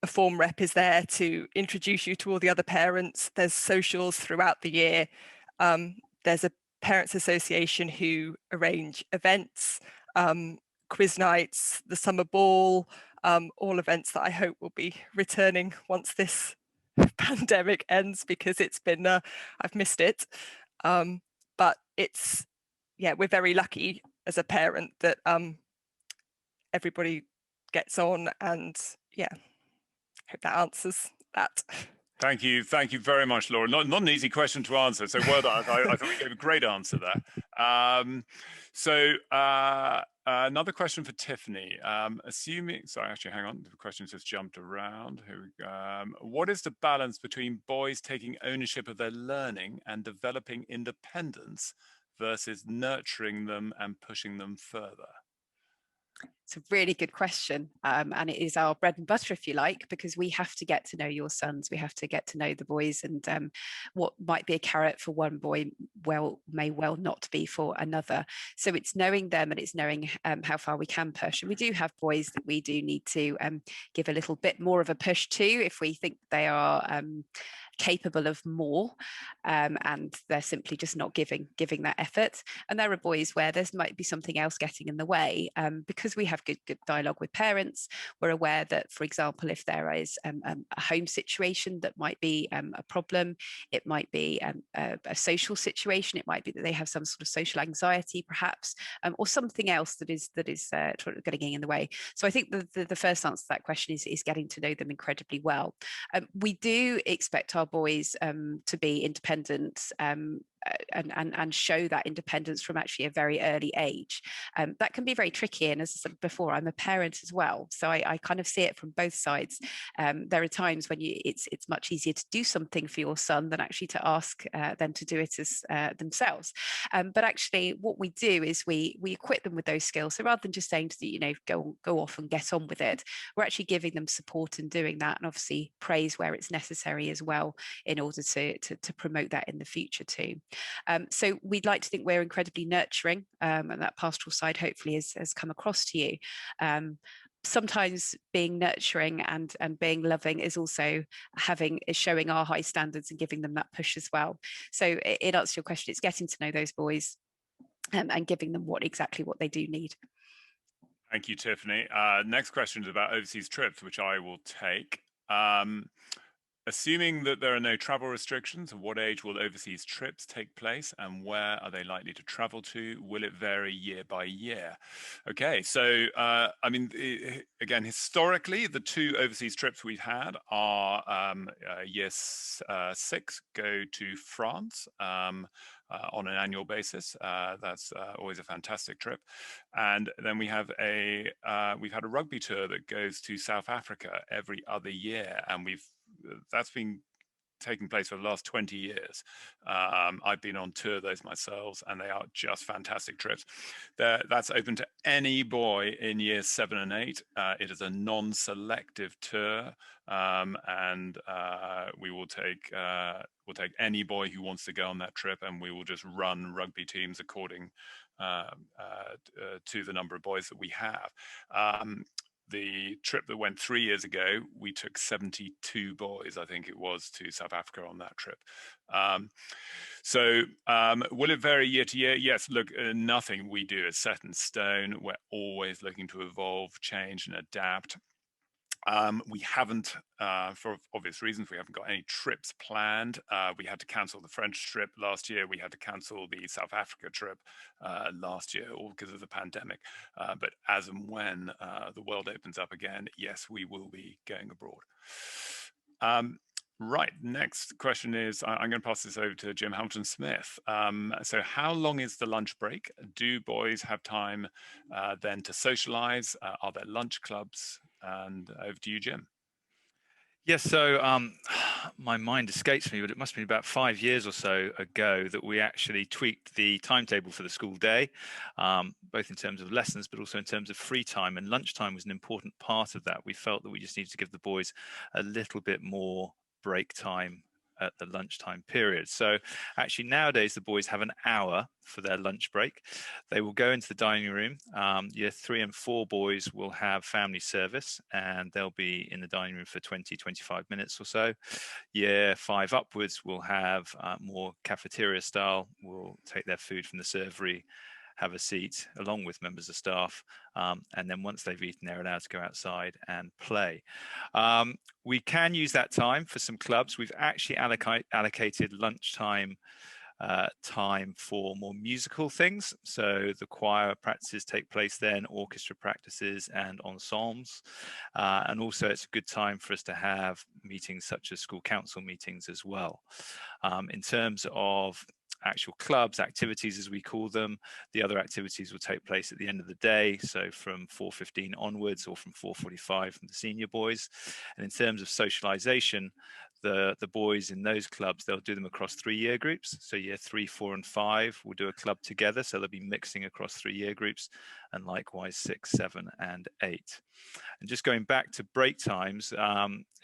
a form rep is there to introduce you to all the other parents. There's socials throughout the year. There's a parents association who arrange events, quiz nights, the summer ball, all events that I hope will be returning once this pandemic ends, because it's been, I've missed it. But it's, we're very lucky as a parent that everybody gets on, and hope that answers that. Thank you very much, Laura. Not an easy question to answer, so well done. I thought we gave a great answer there. Another question for Tiffany. Sorry, actually, hang on. The questions just jumped around. Here we go. What is the balance between boys taking ownership of their learning and developing independence versus nurturing them and pushing them further? It's a really good question. And it is our bread and butter, if you like, because we have to get to know your sons. We have to get to know the boys, and what might be a carrot for one boy may well not be for another. So it's knowing them, and it's knowing how far we can push. And we do have boys that we do need to give a little bit more of a push to if we think they are capable of more, and they're simply just not giving that effort. And there are boys where there might be something else getting in the way, because we have good dialogue with parents. We're aware that, for example, if there is a home situation that might be a problem, it might be a social situation, it might be that they have some sort of social anxiety perhaps, or something else that is getting in the way. So I think the first answer to that question is getting to know them incredibly well. We do expect our boys to be independent, and show that independence from actually a very early age. That can be very tricky, and as I said before, I'm a parent as well, so I kind of see it from both sides. There are times when it's much easier to do something for your son than actually to ask them to do it as themselves. But actually what we do is we equip them with those skills. So rather than just saying to go off and get on with it, we're actually giving them support in doing that, and obviously praise where it's necessary as well, in order to promote that in the future too. So we'd like to think we're incredibly nurturing, and that pastoral side hopefully has come across to you. Sometimes being nurturing and being loving is also showing our high standards and giving them that push as well. So in answer to your question, it's getting to know those boys, and giving them exactly what they do need. Thank you, Tiffany. Next question is about overseas trips, which I will take. Assuming that there are no travel restrictions, at what age will overseas trips take place, and where are they likely to travel to? Will it vary year by year? Okay, so I mean, again, historically, the two overseas trips we've had are year 6 go to France on an annual basis. That's always a fantastic trip. And then we've had a rugby tour that goes to South Africa every other year, and that's been taking place for the last 20 years. I've been on tour those myself, and they are just fantastic trips. That's open to any boy in years 7 and 8. It is a non-selective tour, and we will take any boy who wants to go on that trip, and we will just run rugby teams according to the number of boys that we have. The trip that went 3 years ago, we took 72 boys, I think it was, to South Africa on that trip. So will it vary year to year? Yes, look, nothing we do is set in stone. We're always looking to evolve, change, and adapt. We haven't, for obvious reasons, we haven't got any trips planned. We had to cancel the French trip last year. We had to cancel the South Africa trip last year, all because of the pandemic. But as and when the world opens up again, yes, we will be going abroad. Right, next question is, I'm going to pass this over to Jim Hamilton-Smith. So how long is the lunch break? Do boys have time then to socialize? Are there lunch clubs? And over to you, Jim. Yes, so my mind escapes me, but it must have been about 5 years or so ago that we actually tweaked the timetable for the school day, both in terms of lessons, but also in terms of free time. And lunchtime was an important part of that. We felt that we just needed to give the boys a little bit more break time at the lunchtime period. So actually nowadays the boys have an hour for their lunch break. They will go into the dining room. Year 3 and 4 boys will have family service, and they'll be in the dining room for 20-25 minutes or so. Year 5 upwards will have more cafeteria style. Will take their food from the servery, have a seat along with members of staff, and then once they've eaten, they're allowed to go outside and play. We can use that time for some clubs. We've actually allocated lunchtime time for more musical things. So the choir practices take place then, orchestra practices and ensembles. And also it's a good time for us to have meetings such as school council meetings as well. In terms of actual clubs, activities as we call them, the other activities will take place at the end of the day, so from 4:15 onwards, or from 4:45 from the senior boys. And in terms of socialization, the boys in those clubs, they'll do them across 3 year groups. So year 3, 4 and 5 will do a club together, so they'll be mixing across 3 year groups. and likewise 6, 7, and 8. And just going back to break times,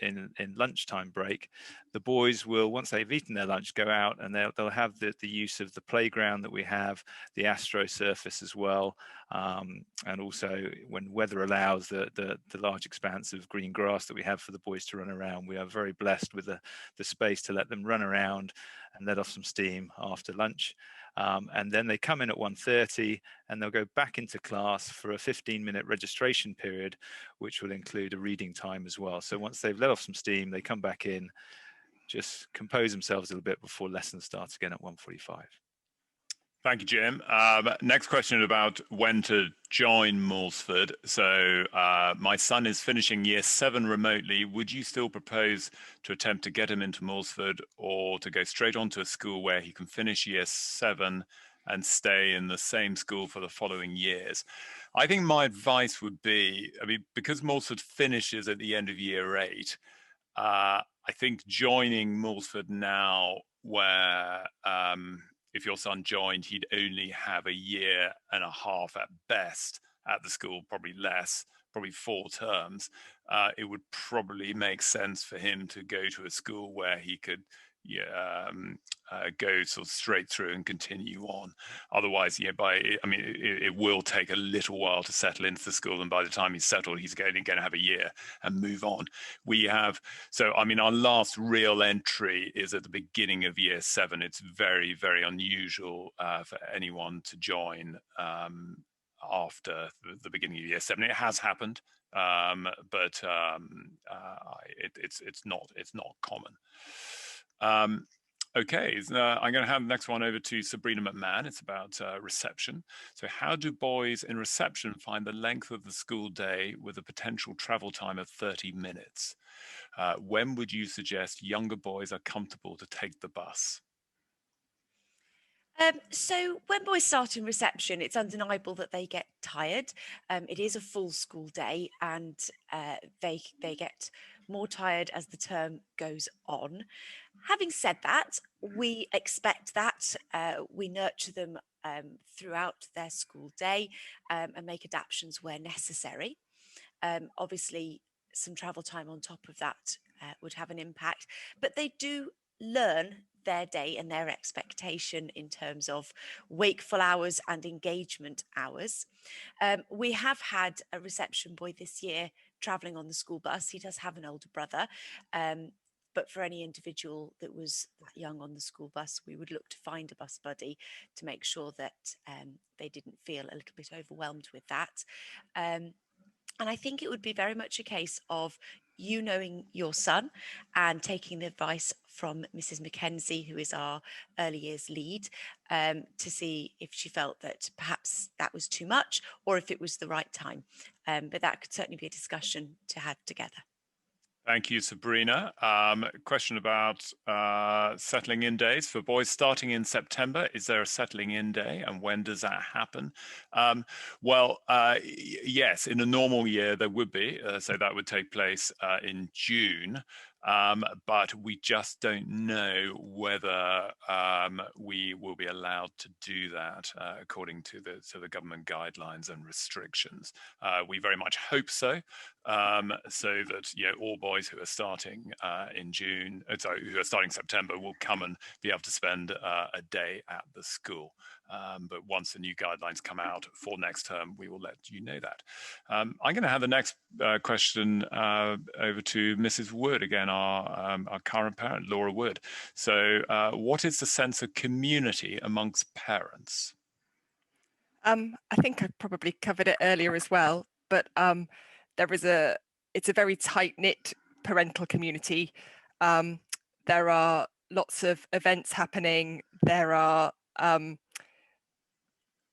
in lunchtime break, the boys will, once they've eaten their lunch, go out and they'll have the use of the playground that we have, the Astro surface as well, and also, when weather allows, the large expanse of green grass that we have for the boys to run around. We are very blessed with the space to let them run around and let off some steam after lunch. And then they come in at 1:30 and they'll go back into class for a 15-minute registration period, which will include a reading time as well. So once they've let off some steam, they come back in, just compose themselves a little bit before lessons start again at 1:45. Thank you, Jim. Next question about when to join Moulsford. So my son is finishing year 7 remotely. Would you still propose to attempt to get him into Moulsford, or to go straight on to a school where he can finish year 7 and stay in the same school for the following years? I think my advice would be, I mean, because Moulsford finishes at the end of year 8, I think joining Moulsford now, where if your son joined, he'd only have a year and a half at best at the school, probably less, probably 4 terms. It would probably make sense for him to go to a school where he could go sort of straight through and continue on. Otherwise, it will take a little while to settle into the school, and by the time he's settled, he's going to have a year and move on. Our last real entry is at the beginning of year 7. It's very, very unusual for anyone to join after the beginning of year 7. It has happened, but it's not common. Okay, I'm going to hand the next one over to Sabrina McMann. It's about reception. So how do boys in reception find the length of the school day with a potential travel time of 30 minutes? When would you suggest younger boys are comfortable to take the bus? So when boys start in reception, it's undeniable that they get tired. It is a full school day, and they get more tired as the term goes on. Having said that, we expect that. We nurture them throughout their school day and make adaptations where necessary. Obviously, some travel time on top of that would have an impact, but they do learn their day and their expectation in terms of wakeful hours and engagement hours. We have had a reception boy this year travelling on the school bus. He does have an older brother, but for any individual that was that young on the school bus, we would look to find a bus buddy to make sure that they didn't feel a little bit overwhelmed with that. And I think it would be very much a case of you knowing your son and taking the advice from Mrs. Mackenzie, who is our early years lead, to see if she felt that perhaps that was too much or if it was the right time. But that could certainly be a discussion to have together. Thank you, Sabrina. Question about settling in days for boys starting in September. Is there a settling in day, and when does that happen? Yes, in a normal year there would be. So that would take place in June. But we just don't know whether we will be allowed to do that according to the government guidelines and restrictions. We very much hope so, so that all boys who are starting who are starting September will come and be able to spend a day at the school. But once the new guidelines come out for next term, we will let you know that. I'm going to have the next question over to Mrs. Wood again, our current parent, Laura Wood. So what is the sense of community amongst parents? I think I probably covered it earlier as well, but it's a very tight-knit parental community. There are lots of events happening. There are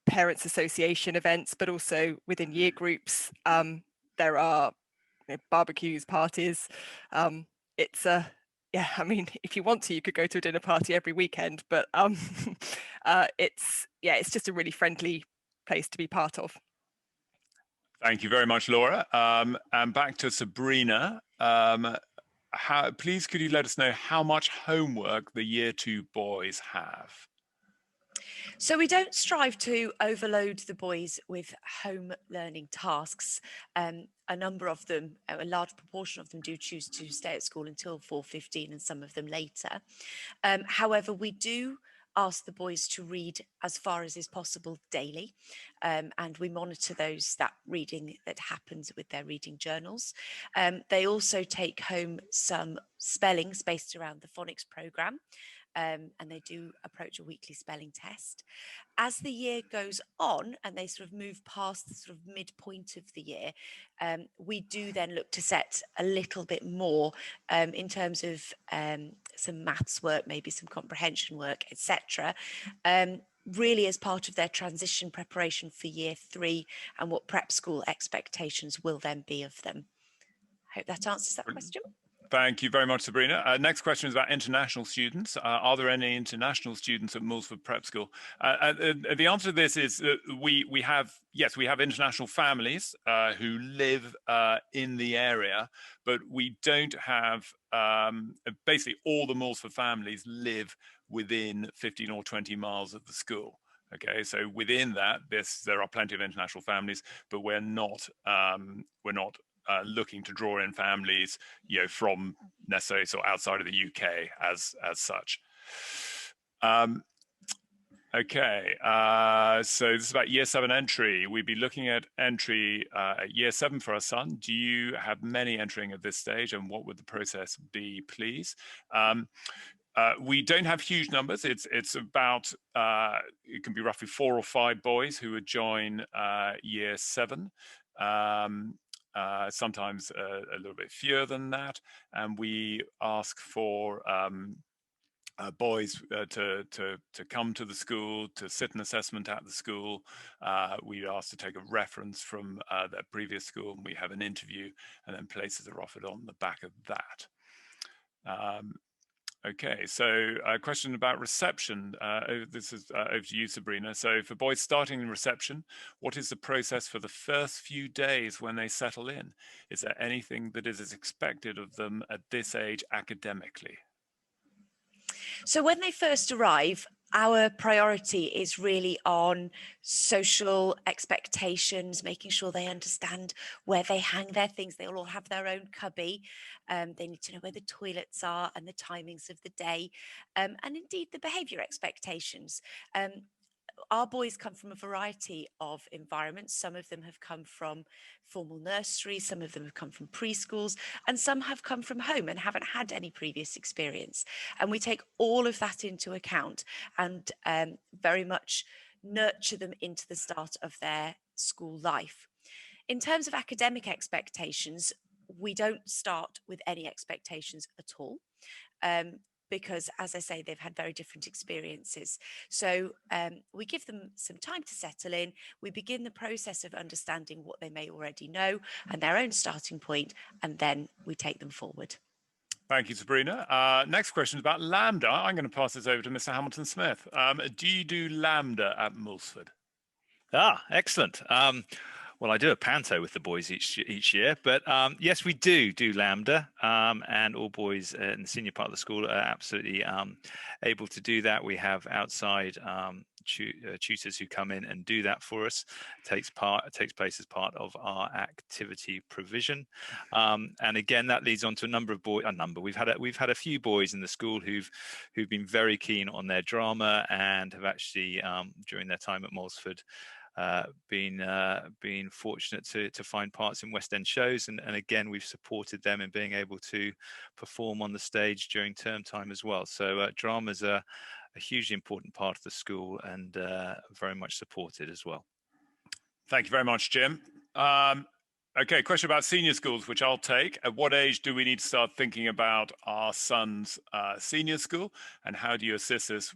parents association events, but also within year groups there are barbecues, parties. If you want to, you could go to a dinner party every weekend, but it's just a really friendly place to be part of. Thank you very much, Laura. And back to Sabrina. Please could you let us know how much homework the year 2 boys have? So we don't strive to overload the boys with home learning tasks. A number of them, a large proportion of them do choose to stay at school until 4:15 and some of them later. However, we do ask the boys to read as far as is possible daily, and we monitor that reading that happens with their reading journals. They also take home some spellings based around the phonics programme, and they do approach a weekly spelling test. As the year goes on and they sort of move past the sort of midpoint of the year, we do then look to set a little bit more in terms of some maths work, maybe some comprehension work, etc. Really as part of their transition preparation for year 3 and what prep school expectations will then be of them. I hope that answers that question. Thank you very much, Sabrina. Next question is about international students. Are there any international students at Moulsford Prep School? The answer to this is we have international families who live in the area, but we don't have, basically all the Moulsford families live within 15 or 20 miles of the school. Okay, so within that, there are plenty of international families, but we're not looking to draw in families, from necessarily sort of outside of the UK as such. Okay, so this is about year 7 entry. We'd be looking at entry at year 7 for our son. Do you have many entering at this stage, and what would the process be, please? We don't have huge numbers. It's about, it can be roughly 4 or 5 boys who would join year 7. Sometimes a little bit fewer than that, and we ask for boys to come to the school, to sit an assessment at the school. We ask to take a reference from their previous school, and we have an interview, and then places are offered on the back of that. Okay, so a question about reception. This is over to you, Sabrina. So for boys starting in reception, what is the process for the first few days when they settle in? Is there anything that is expected of them at this age academically? So when they first arrive, our priority is really on social expectations, making sure they understand where they hang their things. They all have their own cubby. They need to know where the toilets are and the timings of the day, and indeed the behaviour expectations. Our boys come from a variety of environments. Some of them have come from formal nurseries, some of them have come from preschools, and some have come from home and haven't had any previous experience. And we take all of that into account and very much nurture them into the start of their school life. In terms of academic expectations, we don't start with any expectations at all. Because, as I say, they've had very different experiences. So we give them some time to settle in. We begin the process of understanding what they may already know and their own starting point, and then we take them forward. Thank you, Sabrina. Next question is about Lambda. I'm going to pass this over to Mr. Hamilton-Smith. Do you do Lambda at Moulsford? Excellent. Well, I do a panto with the boys each year, but yes, we do Lambda, and all boys in the senior part of the school are absolutely able to do that. We have outside tutors who come in and do that for us. It takes place as part of our activity provision, and again, that leads on to a number of boys. We've had a few boys in the school who've been very keen on their drama and have actually during their time at Moulsford been fortunate to find parts in West End shows, and again we've supported them in being able to perform on the stage during term time as well. So drama's a hugely important part of the school and very much supported as well. Thank you very much, Jim. Okay, question about senior schools, which I'll take. At what age do we need to start thinking about our son's senior school, and how do you assist us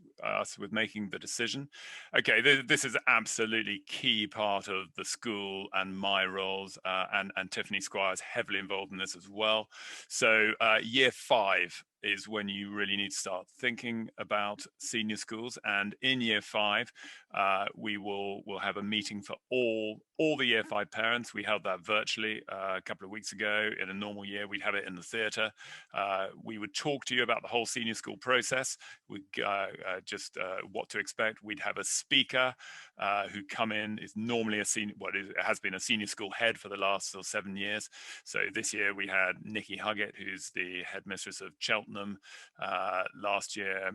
with making the decision? Okay, this is absolutely key part of the school and my roles, and Tiffany Squire is heavily involved in this as well. So year 5 is when you really need to start thinking about senior schools. And in year 5, we'll have a meeting for all the year 5 parents. We held that virtually a couple of weeks ago. In a normal year, we'd have it in the theatre. We would talk to you about the whole senior school process. We just what to expect. We'd have a speaker who come in, is normally a senior, it has been a senior school head for the last 7 years. So this year we had Nikki Huggett, who's the headmistress of Cheltenham. Last year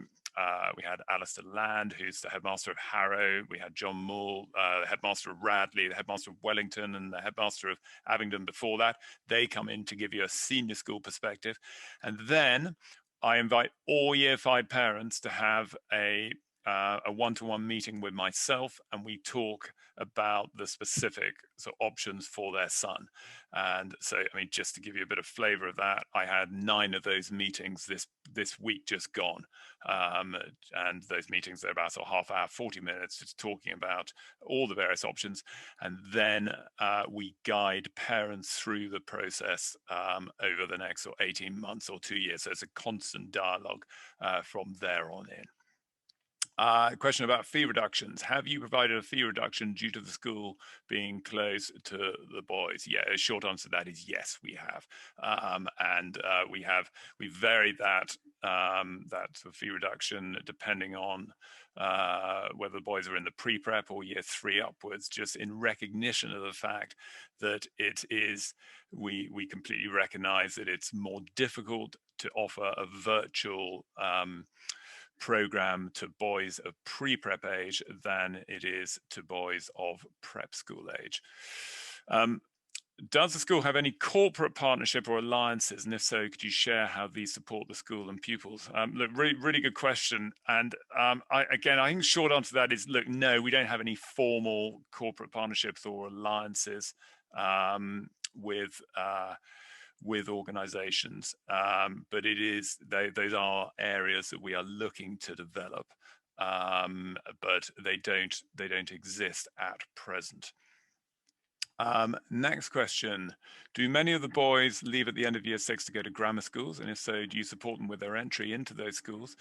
we had Alistair Land, who's the headmaster of Harrow. We had John Moore, the headmaster of Radley, the headmaster of Wellington, and the headmaster of Abingdon before that. They come in to give you a senior school perspective. And then I invite all year 5 parents to have a one-to-one meeting with myself, and we talk about the specific options for their son. And so, I mean, just to give you a bit of flavor of that, I had 9 of those meetings this week just gone. And those meetings are about half hour, 40 minutes, just talking about all the various options. And then we guide parents through the process over the next 18 months or 2 years. So it's a constant dialogue from there on in. Question about fee reductions. Have you provided a fee reduction due to the school being close to the boys? Yeah, a short answer to that is yes, we have. We varied that fee reduction depending on whether the boys are in the pre-prep or year 3 upwards, just in recognition of the fact that we completely recognize that it's more difficult to offer a virtual program to boys of pre-prep age than it is to boys of prep school age. Does the school have any corporate partnership or alliances? And if so, could you share how these support the school and pupils? Look, really good question. And I think the short answer to that is, look, no, we don't have any formal corporate partnerships or alliances with organizations, but those are areas that we are looking to develop, but they don't exist at present. Next question. Do many of the boys leave at the end of year 6 to go to grammar schools? And if so, do you support them with their entry into those schools?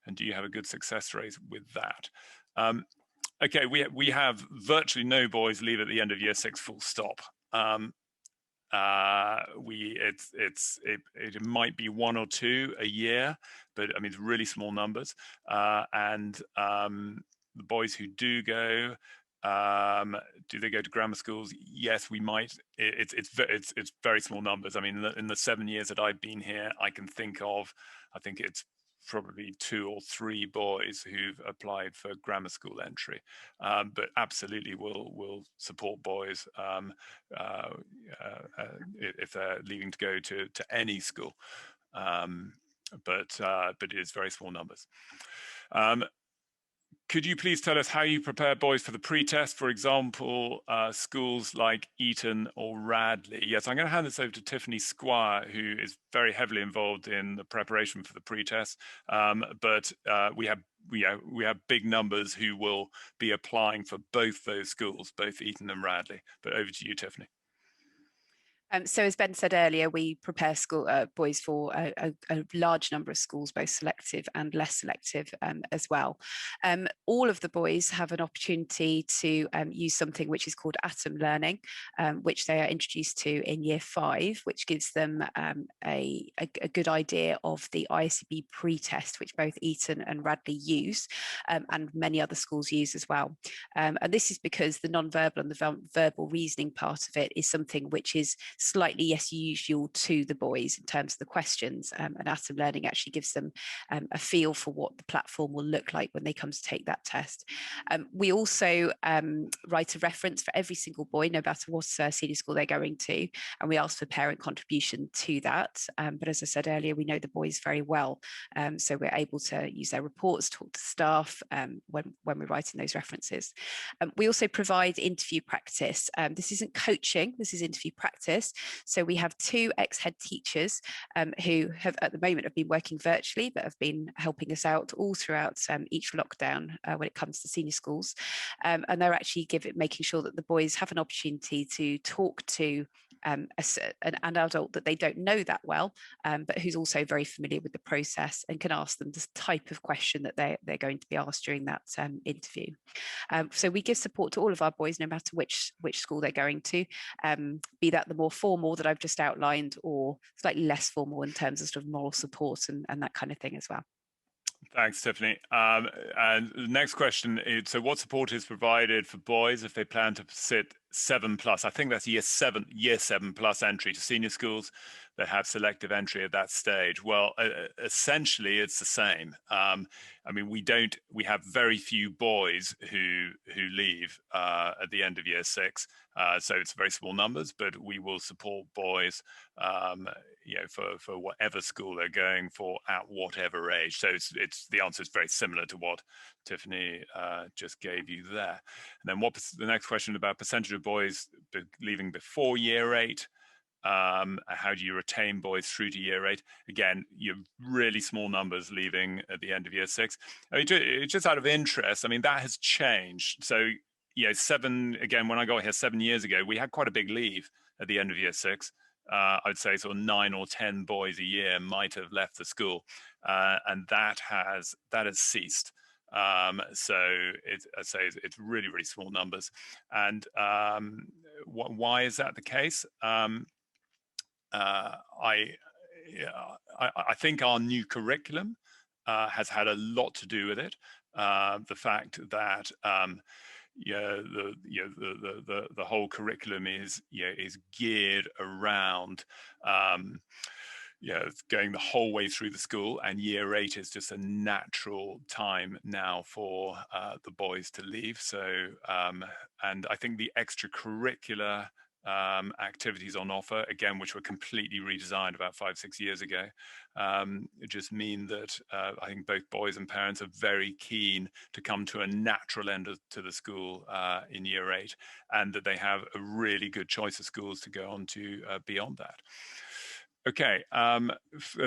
And do you have a good success rate with that? Okay, we have virtually no boys leave at the end of year 6 full stop. It might be 1 or 2 a year, but I mean, it's really small numbers. And the boys who do go, do they go to grammar schools? Yes, we might. It's very small numbers. I mean, in the 7 years that I've been here, I can think of, I think it's probably 2 or 3 boys who've applied for grammar school entry, but absolutely will support boys if they're leaving to go to any school, but it is very small numbers. Could you please tell us how you prepare boys for the pre-test, for example, schools like Eton or Radley? Yes, I'm going to hand this over to Tiffany Squire, who is very heavily involved in the preparation for the pre-test, but we have big numbers who will be applying for both those schools, both Eton and Radley. But over to you, Tiffany. So as Ben said earlier, we prepare boys for a large number of schools, both selective and less selective as well. All of the boys have an opportunity to use something which is called atom learning, which they are introduced to in year 5, which gives them a good idea of the ISCB pre-test, which both Eton and Radley use, and many other schools use as well. And this is because the non-verbal and the verbal reasoning part of it is something which is slightly usual to the boys in terms of the questions, and atom learning actually gives them a feel for what the platform will look like when they come to take that test. We also write a reference for every single boy, no matter what senior school they're going to, and we ask for parent contribution to that. But as I said earlier, we know the boys very well, so we're able to use their reports, talk to staff when we're writing those references. We also provide interview practice. This isn't coaching, this is interview practice. So we have 2 ex-head teachers who have at the moment have been working virtually, but have been helping us out all throughout each lockdown when it comes to senior schools. And they're actually making sure that the boys have an opportunity to talk to an adult that they don't know that well, but who's also very familiar with the process and can ask them the type of question that they're going to be asked during that interview. So we give support to all of our boys, no matter which school they're going to, be that the more formal that I've just outlined, or slightly less formal in terms of sort of moral support and that kind of thing as well. Thanks, Tiffany. And the next question is, so what support is provided for boys if they plan to sit 7+? I think that's year 7 plus entry to senior schools that have selective entry at that stage. Well, essentially it's the same. I mean, we have very few boys who leave at the end of year 6. So it's very small numbers, but we will support boys, for whatever school they're going for at whatever age. So the answer is very similar to what Tiffany just gave you there. And then the next question about percentage of boys leaving before year 8. How do you retain boys through to year 8? Again, you're really small numbers leaving at the end of year 6. I mean, just out of interest, I mean, that has changed. So, again, when I got here 7 years ago, we had quite a big leave at the end of year 6. I'd say sort of 9 or 10 boys a year might have left the school, and that has ceased. So it's really, really small numbers. And why is that the case? I think our new curriculum has had a lot to do with it. The fact that the whole curriculum is geared around going the whole way through the school, and year 8 is just a natural time now for the boys to leave. So and I think the extracurricular activities on offer, again, which were completely redesigned about 5-6 years ago, just mean that I think both boys and parents are very keen to come to a natural end to the school in year 8, and that they have a really good choice of schools to go on to beyond that. Okay,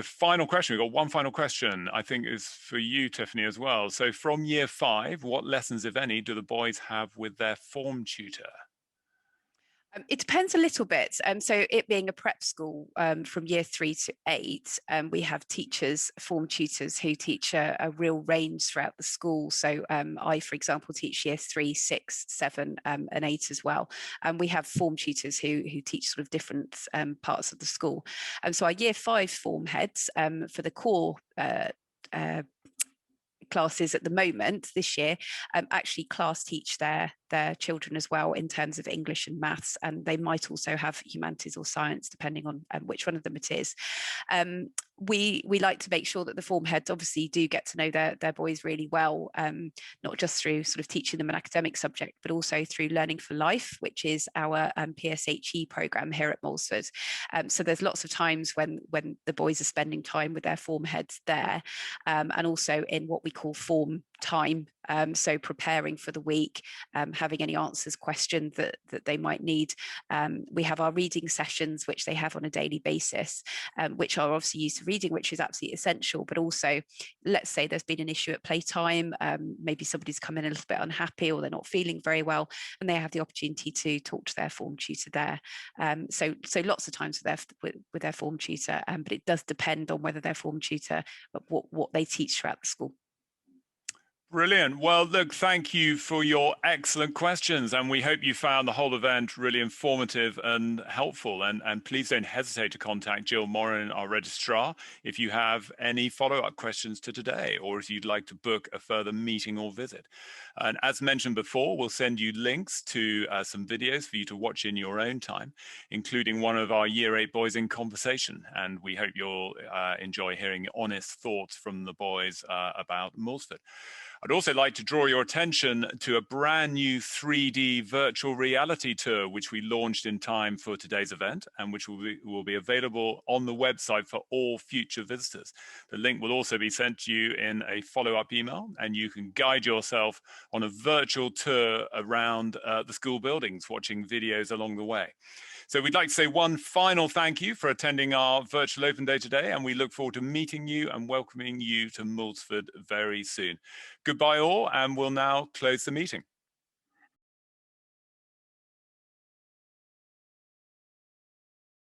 final question. We've got one final question, I think is for you, Tiffany, as well. So from year 5, what lessons, if any, do the boys have with their form tutor? It depends a little bit. So it being a prep school, from year 3 to 8, we have teachers, form tutors, who teach a real range throughout the school. So I, for example, teach year 3, 6, 7 and 8 as well. And we have form tutors who teach sort of different parts of the school. So our year 5 form heads for the core classes at the moment this year actually class teach their children as well in terms of English and maths, and they might also have humanities or science depending on which one of them it is. We like to make sure that the form heads obviously do get to know their boys really well, not just through sort of teaching them an academic subject, but also through Learning for Life, which is our PSHE program here at Moulsford. So there's lots of times when the boys are spending time with their form heads there, and also in what we call form time, so preparing for the week, having any answers, questions that they might need. We have our reading sessions, which they have on a daily basis, which are obviously used for reading, which is absolutely essential, but also, let's say there's been an issue at playtime, maybe somebody's come in a little bit unhappy or they're not feeling very well, and they have the opportunity to talk to their form tutor there. So lots of times with their form tutor, but it does depend on whether their form tutor, what they teach throughout the school. Brilliant. Well, look, thank you for your excellent questions, and we hope you found the whole event really informative and helpful. And please don't hesitate to contact Jill Morrin, our registrar, if you have any follow-up questions to today, or if you'd like to book a further meeting or visit. And as mentioned before, we'll send you links to some videos for you to watch in your own time, including one of our Year 8 boys in conversation. And we hope you'll enjoy hearing honest thoughts from the boys about Moulsford. I'd also like to draw your attention to a brand new 3D virtual reality tour, which we launched in time for today's event, and which will be available on the website for all future visitors. The link will also be sent to you in a follow-up email, and you can guide yourself on a virtual tour around the school buildings, watching videos along the way. So we'd like to say one final thank you for attending our virtual open day today, and we look forward to meeting you and welcoming you to Moulsford very soon. Goodbye all, and we'll now close the meeting.